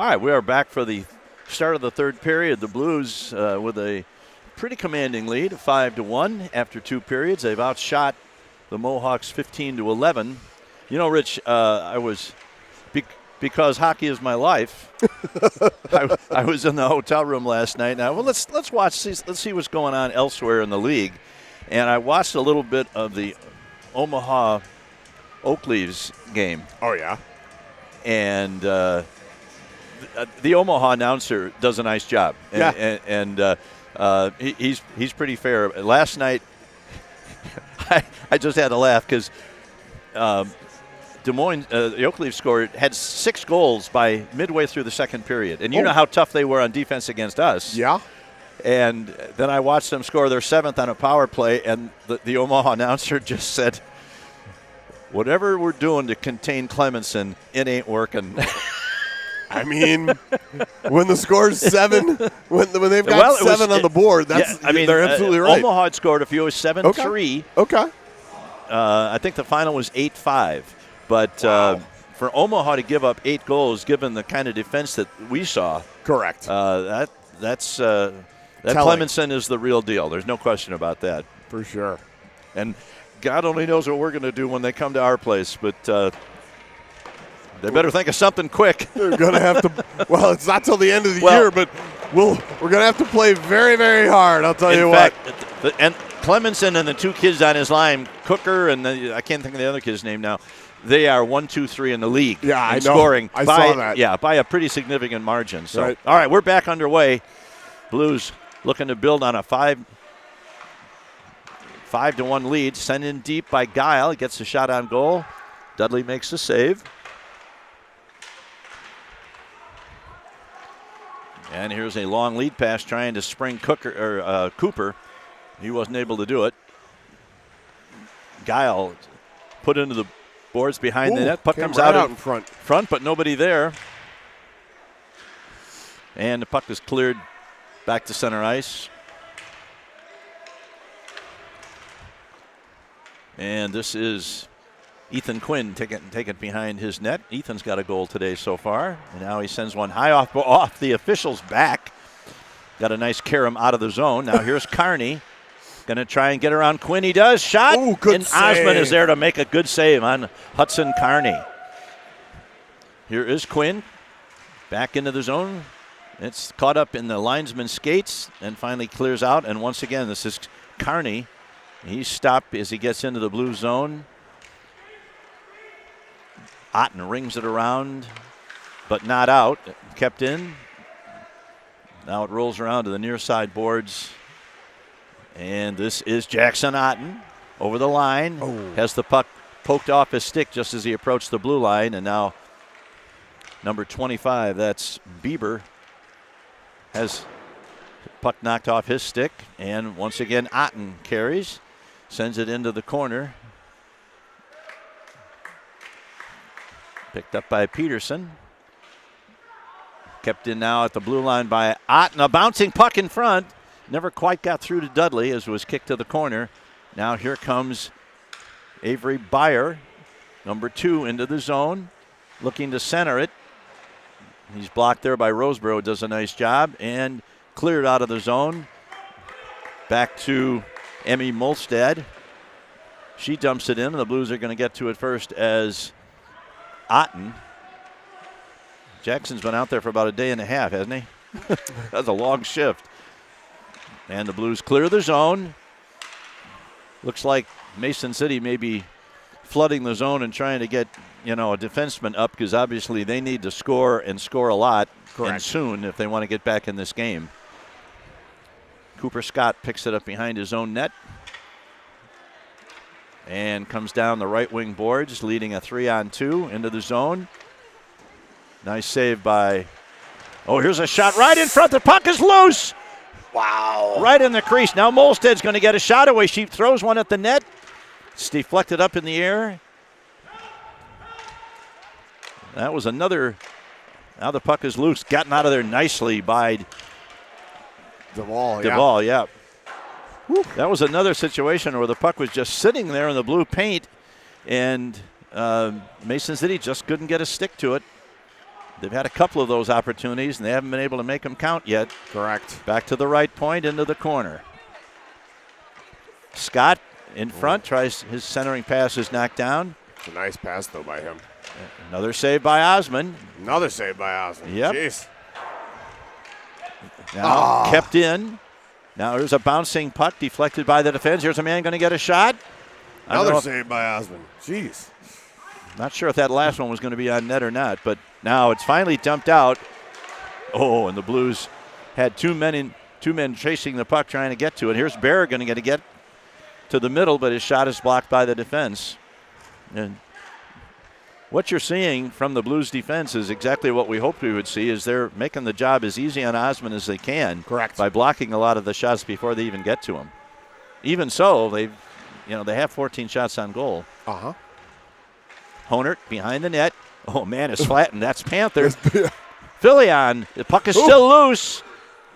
All right, we are back for the start of the third period. The Blues with a pretty commanding lead, 5-1 after 2 periods. They've outshot the Mohawks 15-11. You know, Rich, because hockey is my life. I was in the hotel room last night. Now, well, let's see what's going on elsewhere in the league. And I watched a little bit of the Omaha Oak Leaves game. Oh, yeah? And the Omaha announcer does a nice job. And he's pretty fair. Last night, I just had to laugh because Des Moines, the Oak Leafs had 6 goals by midway through the second period. And you know how tough they were on defense against us. Yeah. And then I watched them score their 7th on a power play, and the Omaha announcer just said, whatever we're doing to contain Clemenson, it ain't working. I mean, when the score's 7, when they've got 7 on the board, they're absolutely right. Omaha had scored a few, 7-3. Okay. I think the final was 8-5. But for Omaha to give up 8 goals, given the kind of defense that we saw, correct. That Clemenson is the real deal. There's no question about that. For sure. And God only knows what we're going to do when they come to our place, but they better think of something quick. They're going to have to. Well, it's not till the end of the year, but we're going to have to play very, very hard. I'll tell you what. And Clemenson and the 2 kids on his line, Cooker and I can't think of the other kid's name now. They are 1, 2, 3 in the league. Yeah, I know. Scoring. I saw that. Yeah, by a pretty significant margin. So, right. All right, we're back underway. Blues looking to build on a 5-1 lead. Sent in deep by Guile. Gets a shot on goal. Dudley makes the save. And here's a long lead pass trying to spring Cooper. He wasn't able to do it. Guile put into the boards behind the net. Puck comes right out in front. But nobody there. And the puck is cleared back to center ice. And this is Ethan Quinn take it behind his net. Ethan's got a goal today so far. And now he sends one high off the official's back. Got a nice carom out of the zone. Now here's Carney. Going to try and get around Quinn. He does. Shot. Ooh, good and save. Osmond is there to make a good save on Hudson Carney. Here is Quinn. Back into the zone. It's caught up in the linesman's skates and finally clears out. And once again, this is Carney. He's stopped as he gets into the blue zone. Otten rings it around, but not out. Kept in. Now it rolls around to the near side boards. And this is Jackson Otten over the line. Oh. Has the puck poked off his stick just as he approached the blue line. And now number 25, that's Bieber, has puck knocked off his stick. And once again, Otten carries, sends it into the corner. Picked up by Peterson. Kept in now at the blue line by Otten. A bouncing puck in front. Never quite got through to Dudley as it was kicked to the corner. Now here comes Avery Byer, number 2, into the zone, looking to center it. He's blocked there by Roseborough, does a nice job, and cleared out of the zone. Back to Emmy Molstad. She dumps it in, and the Blues are going to get to it first as Otten. Jackson's been out there for about a day and a half, hasn't he? That's a long shift. And the Blues clear the zone. Looks like Mason City may be flooding the zone and trying to get, a defenseman up because obviously they need to score and score a lot. Correct. And soon if they want to get back in this game. Cooper Scott picks it up behind his own net and comes down the right wing boards, leading a 3-on-2 into the zone. Nice save by, here's a shot right in front. The puck is loose. Wow. Right in the crease. Now Molstad's going to get a shot away. She throws one at the net. It's deflected up in the air. That was another. Now the puck is loose. Gotten out of there nicely by Duvall, yeah. That was another situation where the puck was just sitting there in the blue paint, and Mason City just couldn't get a stick to it. they've had a couple of those opportunities, and they haven't been able to make them count yet. Correct. Back to the right point, into the corner. Scott in front, tries his centering pass is knocked down. It's a nice pass, though, by him. Another save by Osmond. Another save by Osmond. Yep. Jeez. Now kept in. Now there's a bouncing puck deflected by the defense. Here's a man going to get a shot. Another save by Osmond. Jeez. Not sure if that last one was going to be on net or not, but now it's finally dumped out. Oh, and the Blues had two men chasing the puck trying to get to it. Here's Bear going to get to the middle, but his shot is blocked by the defense. And what you're seeing from the Blues defense is exactly what we hoped we would see, is they're making the job as easy on Osmond as they can. Correct. By blocking a lot of the shots before they even get to him. Even so, they have 14 shots on goal. Uh-huh. Honert behind the net. Oh, man, it's flattened. That's Panther. Filion, the puck is still loose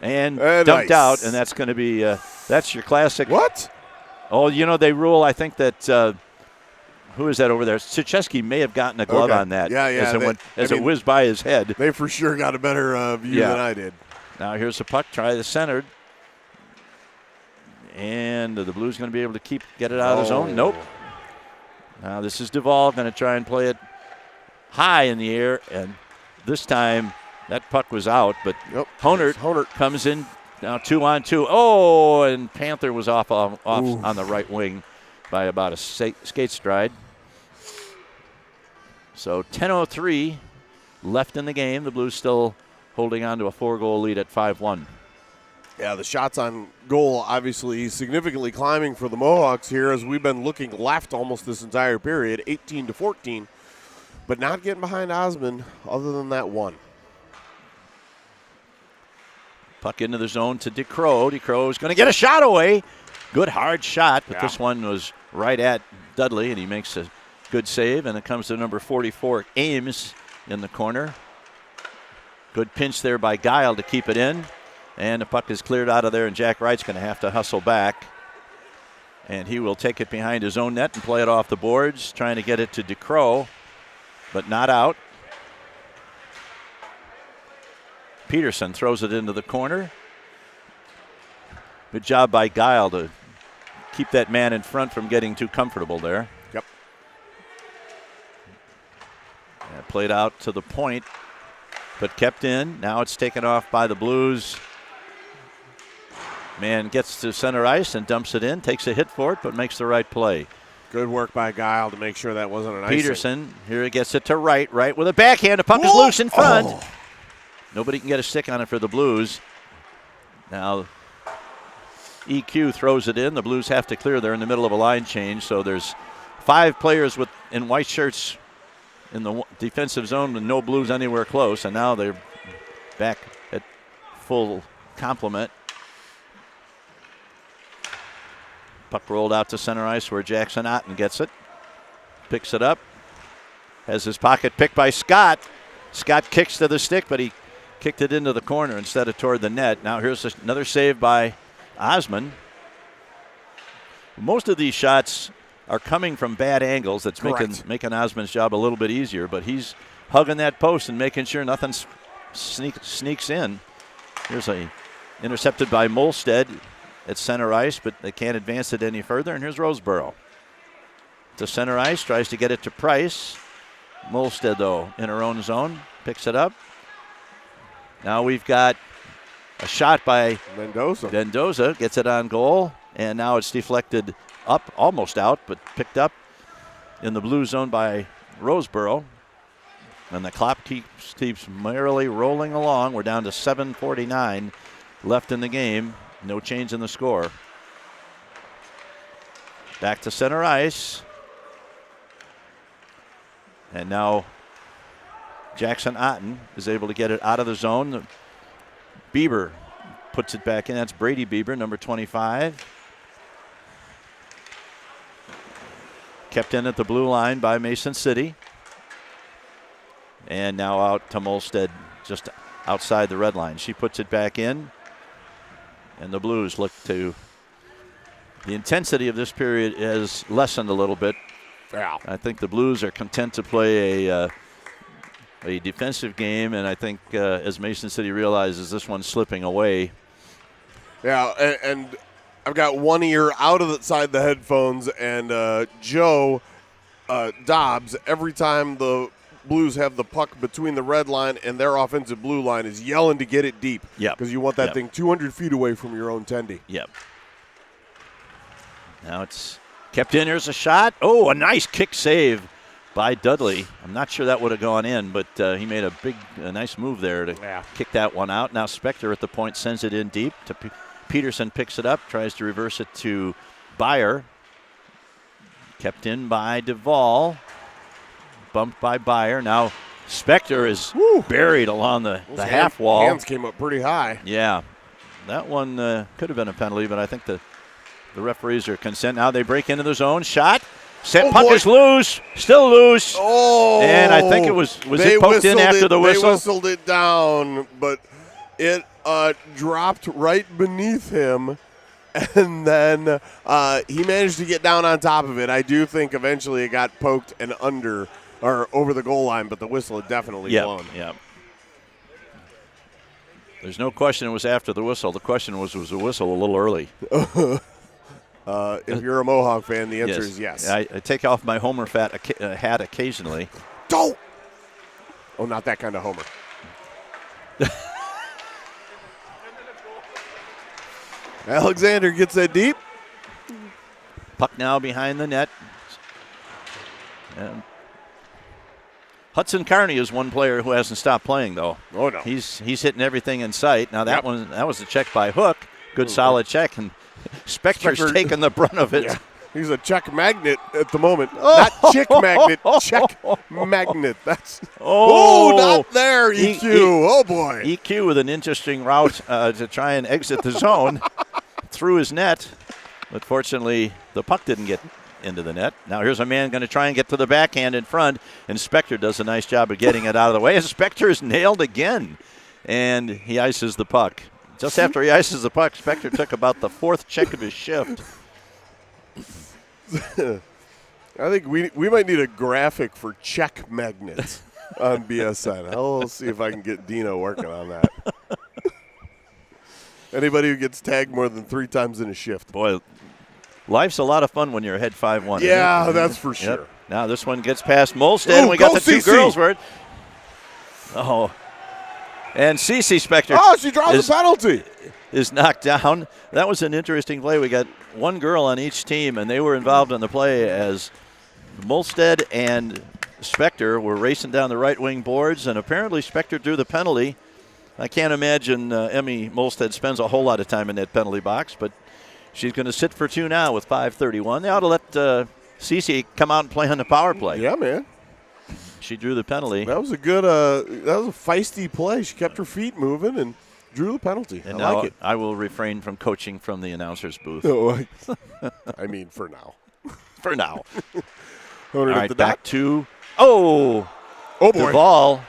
and dumped out, and that's going to be that's your classic. What? Oh, they rule, I think that who is that over there? Sucheski may have gotten a glove on that. Yeah. As it whizzed by his head. They for sure got a better view than I did. Now here's the puck. Try the centered. And the Blues going to be able to get it out of the zone? Nope. Now this is Duvall going to try and play it high in the air. And this time that puck was out. But Honert comes in now 2-on-2. Oh, and Panther was off on the right wing by about a skate stride. So 10:03 left in the game. The Blues still holding on to a 4-goal lead at 5-1. Yeah, the shots on goal obviously significantly climbing for the Mohawks here, as we've been looking left almost this entire period, 18-14, but not getting behind Osmond other than that one. Puck into the zone to DeCrow. DeCrow is going to get a shot away. Good hard shot, but this one was right at Dudley, and he makes a good save, and it comes to number 44, Ames, in the corner. Good pinch there by Guile to keep it in, and the puck is cleared out of there, and Jack Wright's going to have to hustle back, and he will take it behind his own net and play it off the boards, trying to get it to DeCrow, but not out. Peterson throws it into the corner. Good job by Guile to keep that man in front from getting too comfortable there. Yep. Played out to the point, but kept in. Now it's taken off by the Blues. Man gets to center ice and dumps it in, takes a hit for it, but makes the right play. Good work by Guile to make sure that wasn't an icing. Peterson, here he gets it to Wright with a backhand. The puck is loose in front. Oh. Nobody can get a stick on it for the Blues. Now EQ throws it in. The Blues have to clear. They're in the middle of a line change, so there's 5 players in white shirts in the defensive zone with no Blues anywhere close, and now they're back at full complement. Puck rolled out to center ice where Jackson Otten gets it. Picks it up. Has his pocket picked by Scott. Scott kicks to the stick, but he kicked it into the corner instead of toward the net. Now here's another save by Osmond. Most of these shots are coming from bad angles. That's making Osmond's job a little bit easier, but he's hugging that post and making sure nothing sneaks in. Here's a intercepted by Molstead at center ice, but they can't advance it any further. And here's Roseboro to center ice, tries to get it to Price. Molstead, though, in her own zone, picks it up. Now we've got a shot by Mendoza, gets it on goal, and now it's deflected up, almost out, but picked up in the blue zone by Roseboro. And the clock keeps merrily rolling along. We're down to 7:49 left in the game. No change in the score. Back to center ice. And now Jackson Otten is able to get it out of the zone. Bieber puts it back in. That's Brady Bieber, number 25. Kept in at the blue line by Mason City. And now out to Molstead, just outside the red line. She puts it back in. And the Blues look to... The intensity of this period has lessened a little bit. Yeah. I think the Blues are content to play a a defensive game, and I think as Mason City realizes this one's slipping away. Yeah, and I've got one ear out of the headphones, and Joe Dobbs, every time the Blues have the puck between the red line and their offensive blue line, is yelling to get it deep. Yep. Because you want that thing 200 feet away from your own tendy. Yep. Now it's kept in. Here's a shot. Oh, a nice kick save by Dudley. I'm not sure that would have gone in, but he made a nice move there to kick that one out. Now Spector at the point sends it in deep. Peterson picks it up, tries to reverse it to Byer. Kept in by Duvall. Bumped by Byer. Now Spector is buried along the half wall. Hands came up pretty high. Yeah. That one could have been a penalty, but I think the referees are consent. Now they break into the zone. Shot. Set puck is loose. Still loose. Oh. And I think it was it poked in after the whistle? They whistled it down, but it dropped right beneath him. And then he managed to get down on top of it. I do think eventually it got poked and under or over the goal line, but the whistle had definitely blown. Yeah. There's no question it was after the whistle. The question was the whistle a little early? If you're a Mohawk fan, the answer is yes. I take off my Homer hat occasionally. Don't! Oh, not that kind of Homer. Alexander gets that deep. Puck now behind the net. And Hudson Carney is one player who hasn't stopped playing, though. Oh, no. He's hitting everything in sight. Now that was a check by Hook. Good solid check, and Spector's taking the brunt of it. Yeah. He's a check magnet at the moment. Not chick magnet, check magnet. That's not there, EQ. Oh, boy. EQ with an interesting route to try and exit the zone through his net. But fortunately, the puck didn't get into the net. Now here's a man going to try and get to the backhand in front, and Spector does a nice job of getting it out of the way. And Spector is nailed again, and he ices the puck. Just after he ices the puck, Spector took about the fourth check of his shift. I think we might need a graphic for check magnets on BSN. I'll see if I can get Dino working on that. Anybody who gets tagged more than 3 times in a shift. Boy, life's a lot of fun when you're ahead 5-1. Yeah, that's for sure. Yep. Now this one gets past Molstead. We got the two girls for it. Oh. And Cece Spector. Oh, she draws a penalty. Is knocked down. That was an interesting play. We got one girl on each team, and they were involved in the play as Molstead and Spector were racing down the right wing boards, and apparently Spector drew the penalty. I can't imagine Emmy Molstead spends a whole lot of time in that penalty box, but she's going to sit for 2 now with 5:31. They ought to let Cece come out and play on the power play. Yeah, man. She drew the penalty. That was a good, that was a feisty play. She kept her feet moving and drew the penalty. And I now like it. I will refrain from coaching from the announcer's booth. I mean, for now. For now. All right, back to, oh boy. Duvall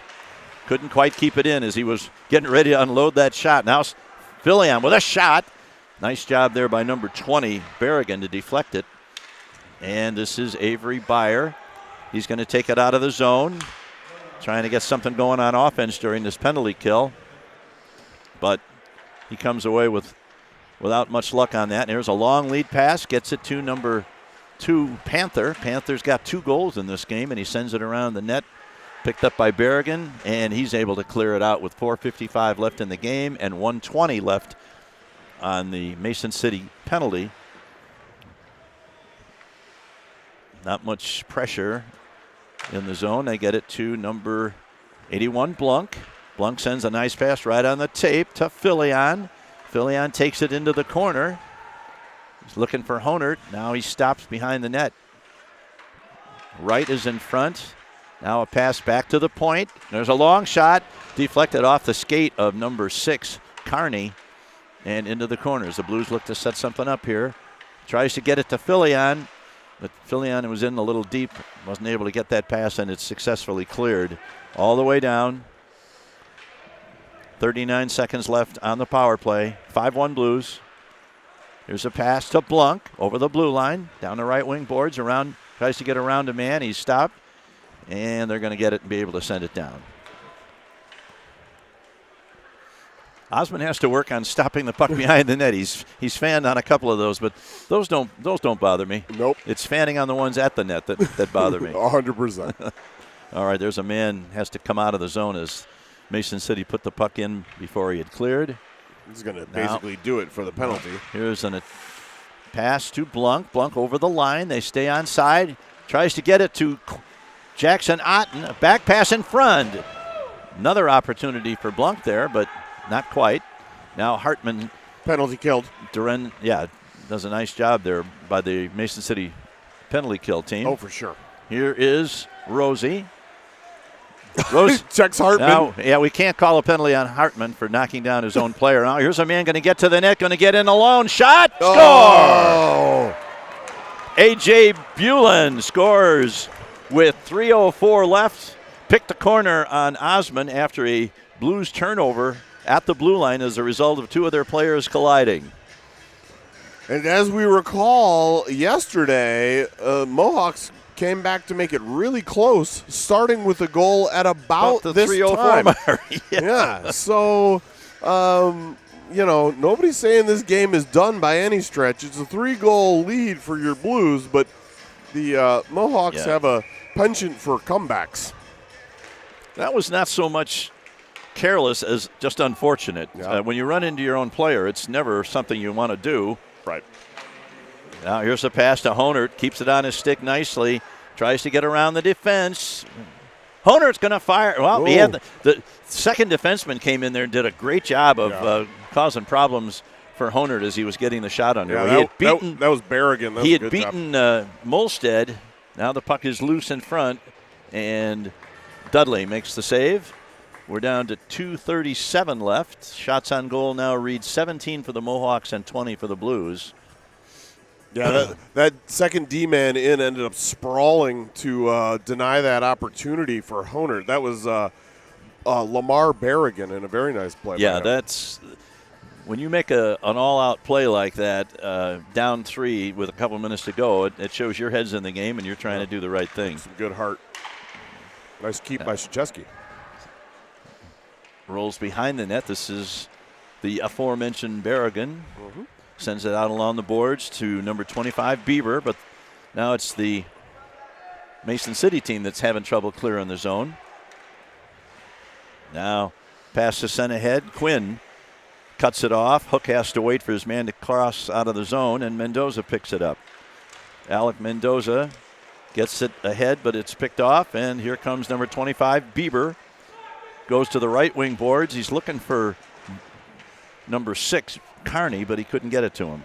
couldn't quite keep it in as he was getting ready to unload that shot. Now Fillion with a shot. Nice job there by number 20, Berrigan, to deflect it. And this is Avery Byer. He's going to take it out of the zone, trying to get something going on offense during this penalty kill. But he comes away without much luck on that. And here's a long lead pass, gets it to number 2, Panther. Panther's got 2 goals in this game, and he sends it around the net. Picked up by Berrigan, and he's able to clear it out with 4:55 left in the game and 1:20 left on the Mason City penalty. Not much pressure in the zone. They get it to number 81, Blunk. Blunk sends a nice pass right on the tape to Fillion. Fillion takes it into the corner. He's looking for Honert. Now he stops behind the net. Wright is in front. Now a pass back to the point. There's a long shot, deflected off the skate of number 6, Carney, and into the corners. The Blues look to set something up here. Tries to get it to Fillion, but Fillion was in a little deep, wasn't able to get that pass, and it's successfully cleared all the way down. 39 seconds left on the power play. 5-1 Blues. Here's a pass to Blunk over the blue line, down the right wing boards, around, tries to get around a man. He's stopped, and they're going to get it and be able to send it down. Osmond has to work on stopping the puck behind the net. He's fanned on a couple of those, but those don't bother me. Nope. It's fanning on the ones at the net that bother me. 100%. All right, there's a man has to come out of the zone as Mason City put the puck in before he had cleared. He's going to basically do it for the penalty. Here's a pass to Blunk. Blunk over the line. They stay on side. Tries to get it to Jackson Otten. A back pass in front. Another opportunity for Blunk there, but not quite. Now Hartman. Penalty killed. Duren, does a nice job there by the Mason City penalty kill team. Oh, for sure. Here is Rosie. Rose checks Hartman. Now, we can't call a penalty on Hartman for knocking down his own player. Now here's a man going to get to the net, going to get in alone. Shot, score! Oh. A.J. Bulin scores with 3:04 left. Picked the corner on Osmond after a Blues turnover at the blue line as a result of two of their players colliding. And as we recall yesterday, Mohawks came back to make it really close, starting with a goal at about the this 3:04 time. mark. Yeah, so, nobody's saying this game is done by any stretch. It's a 3-goal lead for your Blues, but the Mohawks have a penchant for comebacks. That was not so much careless as just unfortunate. Yeah. When you run into your own player, it's never something you want to do. Right. Now here's a pass to Honert. Keeps it on his stick nicely. Tries to get around the defense. Honert's going to fire. Well, he had the second defenseman came in there and did a great job of causing problems for Honert as he was getting the shot under. Yeah, that was Berrigan. He had beaten Molstead. Now the puck is loose in front, and Dudley makes the save. We're down to 2:37 left. Shots on goal now read 17 for the Mohawks and 20 for the Blues. Yeah, that second D-man in ended up sprawling to deny that opportunity for Honert. That was Lamar Berrigan in a very nice play. Yeah, that's when you make an all-out play like that, down 3 with a couple minutes to go, it shows your head's in the game and you're trying to do the right thing. Some good heart. Nice keep by Krzyzewski. Rolls behind the net. This is the aforementioned Berrigan. Sends it out along the boards to number 25, Bieber, but now it's the Mason City team that's having trouble clearing the zone. Now, pass to sent ahead. Quinn cuts it off. Hook has to wait for his man to cross out of the zone, and Mendoza picks it up. Alec Mendoza gets it ahead, but it's picked off, and here comes number 25, Bieber. Goes to the right wing boards. He's looking for number 6, Carney, but he couldn't get it to him.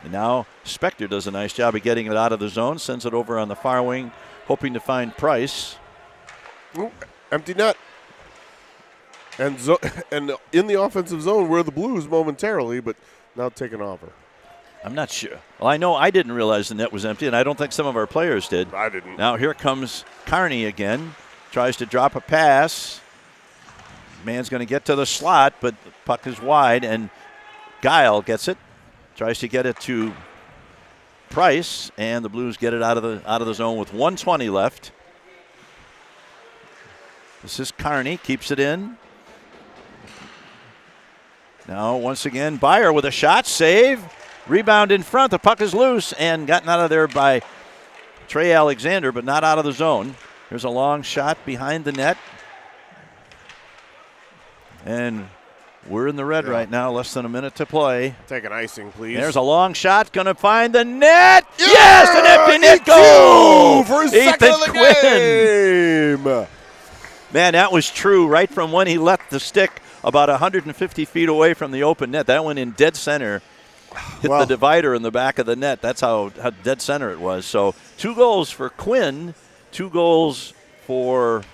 And now Spector does a nice job of getting it out of the zone, sends it over on the far wing, hoping to find Price. Ooh, empty net. And in the offensive zone were the Blues momentarily, but now taken over. I'm not sure. Well, I know I didn't realize the net was empty, and I don't think some of our players did. I didn't. Now here comes Carney again. Tries to drop a pass. Man's going to get to the slot, but the puck is wide, and Guile gets it. Tries to get it to Price, and the Blues get it out of the zone with 1:20 left. This is Carney, keeps it in. Now once again, Byer with a shot, save, rebound in front. The puck is loose and gotten out of there by Trey Alexander, but not out of the zone. There's a long shot behind the net. And we're in the red right now, less than a minute to play. Take an icing, please. There's a long shot, going to find the net. Yes, an empty net goal for his second of the game. Man, that was true right from when he let the stick about 150 feet away from the open net. That went in dead center, hit the divider in the back of the net. That's how dead center it was. So 2 goals for Quinn, 2 goals for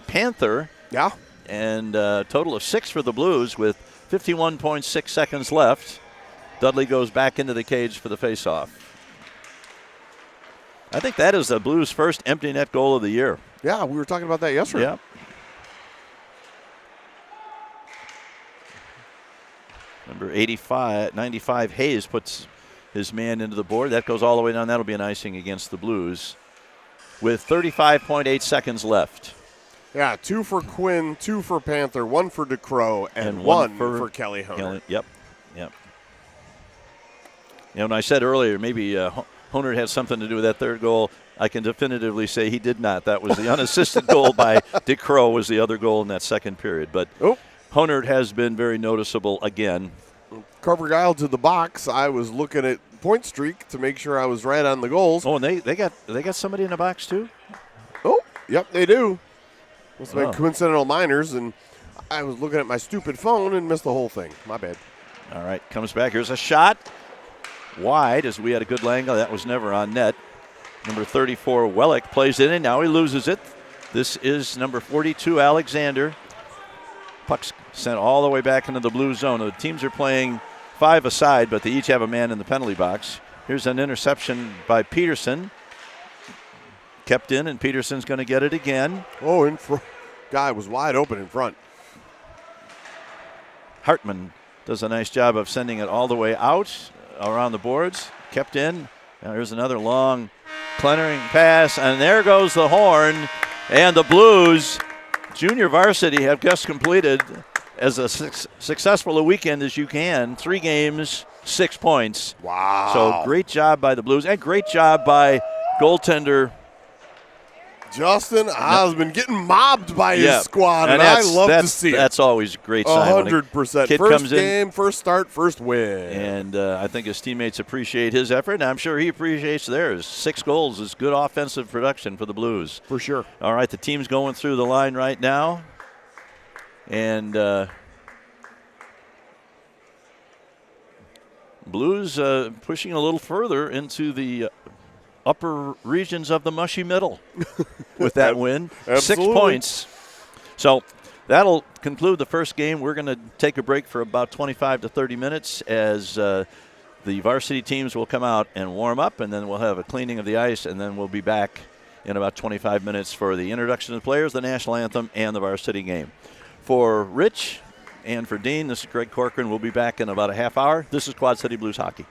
Panther. Yeah. And a total of 6 for the Blues with 51.6 seconds left. Dudley goes back into the cage for the faceoff. I think that is the Blues' first empty net goal of the year. Yeah, we were talking about that yesterday. Yeah. Number 95 Hayes puts his man into the board. That goes all the way down. That'll be an icing against the Blues with 35.8 seconds left. Yeah, 2 for Quinn, 2 for Panther, 1 for DeCrow, and 1 for Kelly Honer. Yep. When I said earlier maybe Honer had something to do with that third goal, I can definitively say he did not. That was the unassisted goal by DeCrow was the other goal in that second period. But Honer has been very noticeable again. Cover Guile to the box. I was looking at point streak to make sure I was right on the goals. Oh, and they got somebody in the box too? Oh, yep, they do. Must have been coincidental minors, and I was looking at my stupid phone and missed the whole thing. My bad. All right, comes back. Here's a shot. Wide, as we had a good angle. That was never on net. Number 34, Wellick, plays it in. Now he loses it. This is number 42, Alexander. Puck's sent all the way back into the blue zone. The teams are playing 5 aside, but they each have a man in the penalty box. Here's an interception by Peterson. Kept in, and Peterson's going to get it again. Oh, in front. Guy was wide open in front. Hartman does a nice job of sending it all the way out around the boards. Kept in. Now here's another long clearing pass, and there goes the horn. And the Blues, junior varsity, have just completed as a successful a weekend as you can. 3 games, 6 points. Wow. So great job by the Blues, and great job by goaltender Justin Osmond getting mobbed by his squad, and I love to see it. That's always a great sign. 100%. Kid first comes game, first start, first win. And I think his teammates appreciate his effort, and I'm sure he appreciates theirs. 6 goals is good offensive production for the Blues. For sure. All right, the team's going through the line right now. And Blues pushing a little further into the upper regions of the mushy middle with that win. 6 points. So that'll conclude the first game. We're going to take a break for about 25 to 30 minutes as the varsity teams will come out and warm up, and then we'll have a cleaning of the ice, and then we'll be back in about 25 minutes for the introduction of the players, the national anthem, and the varsity game. For Rich and for Dean, this is Greg Corcoran. We'll be back in about a half hour. This is Quad City Blues Hockey.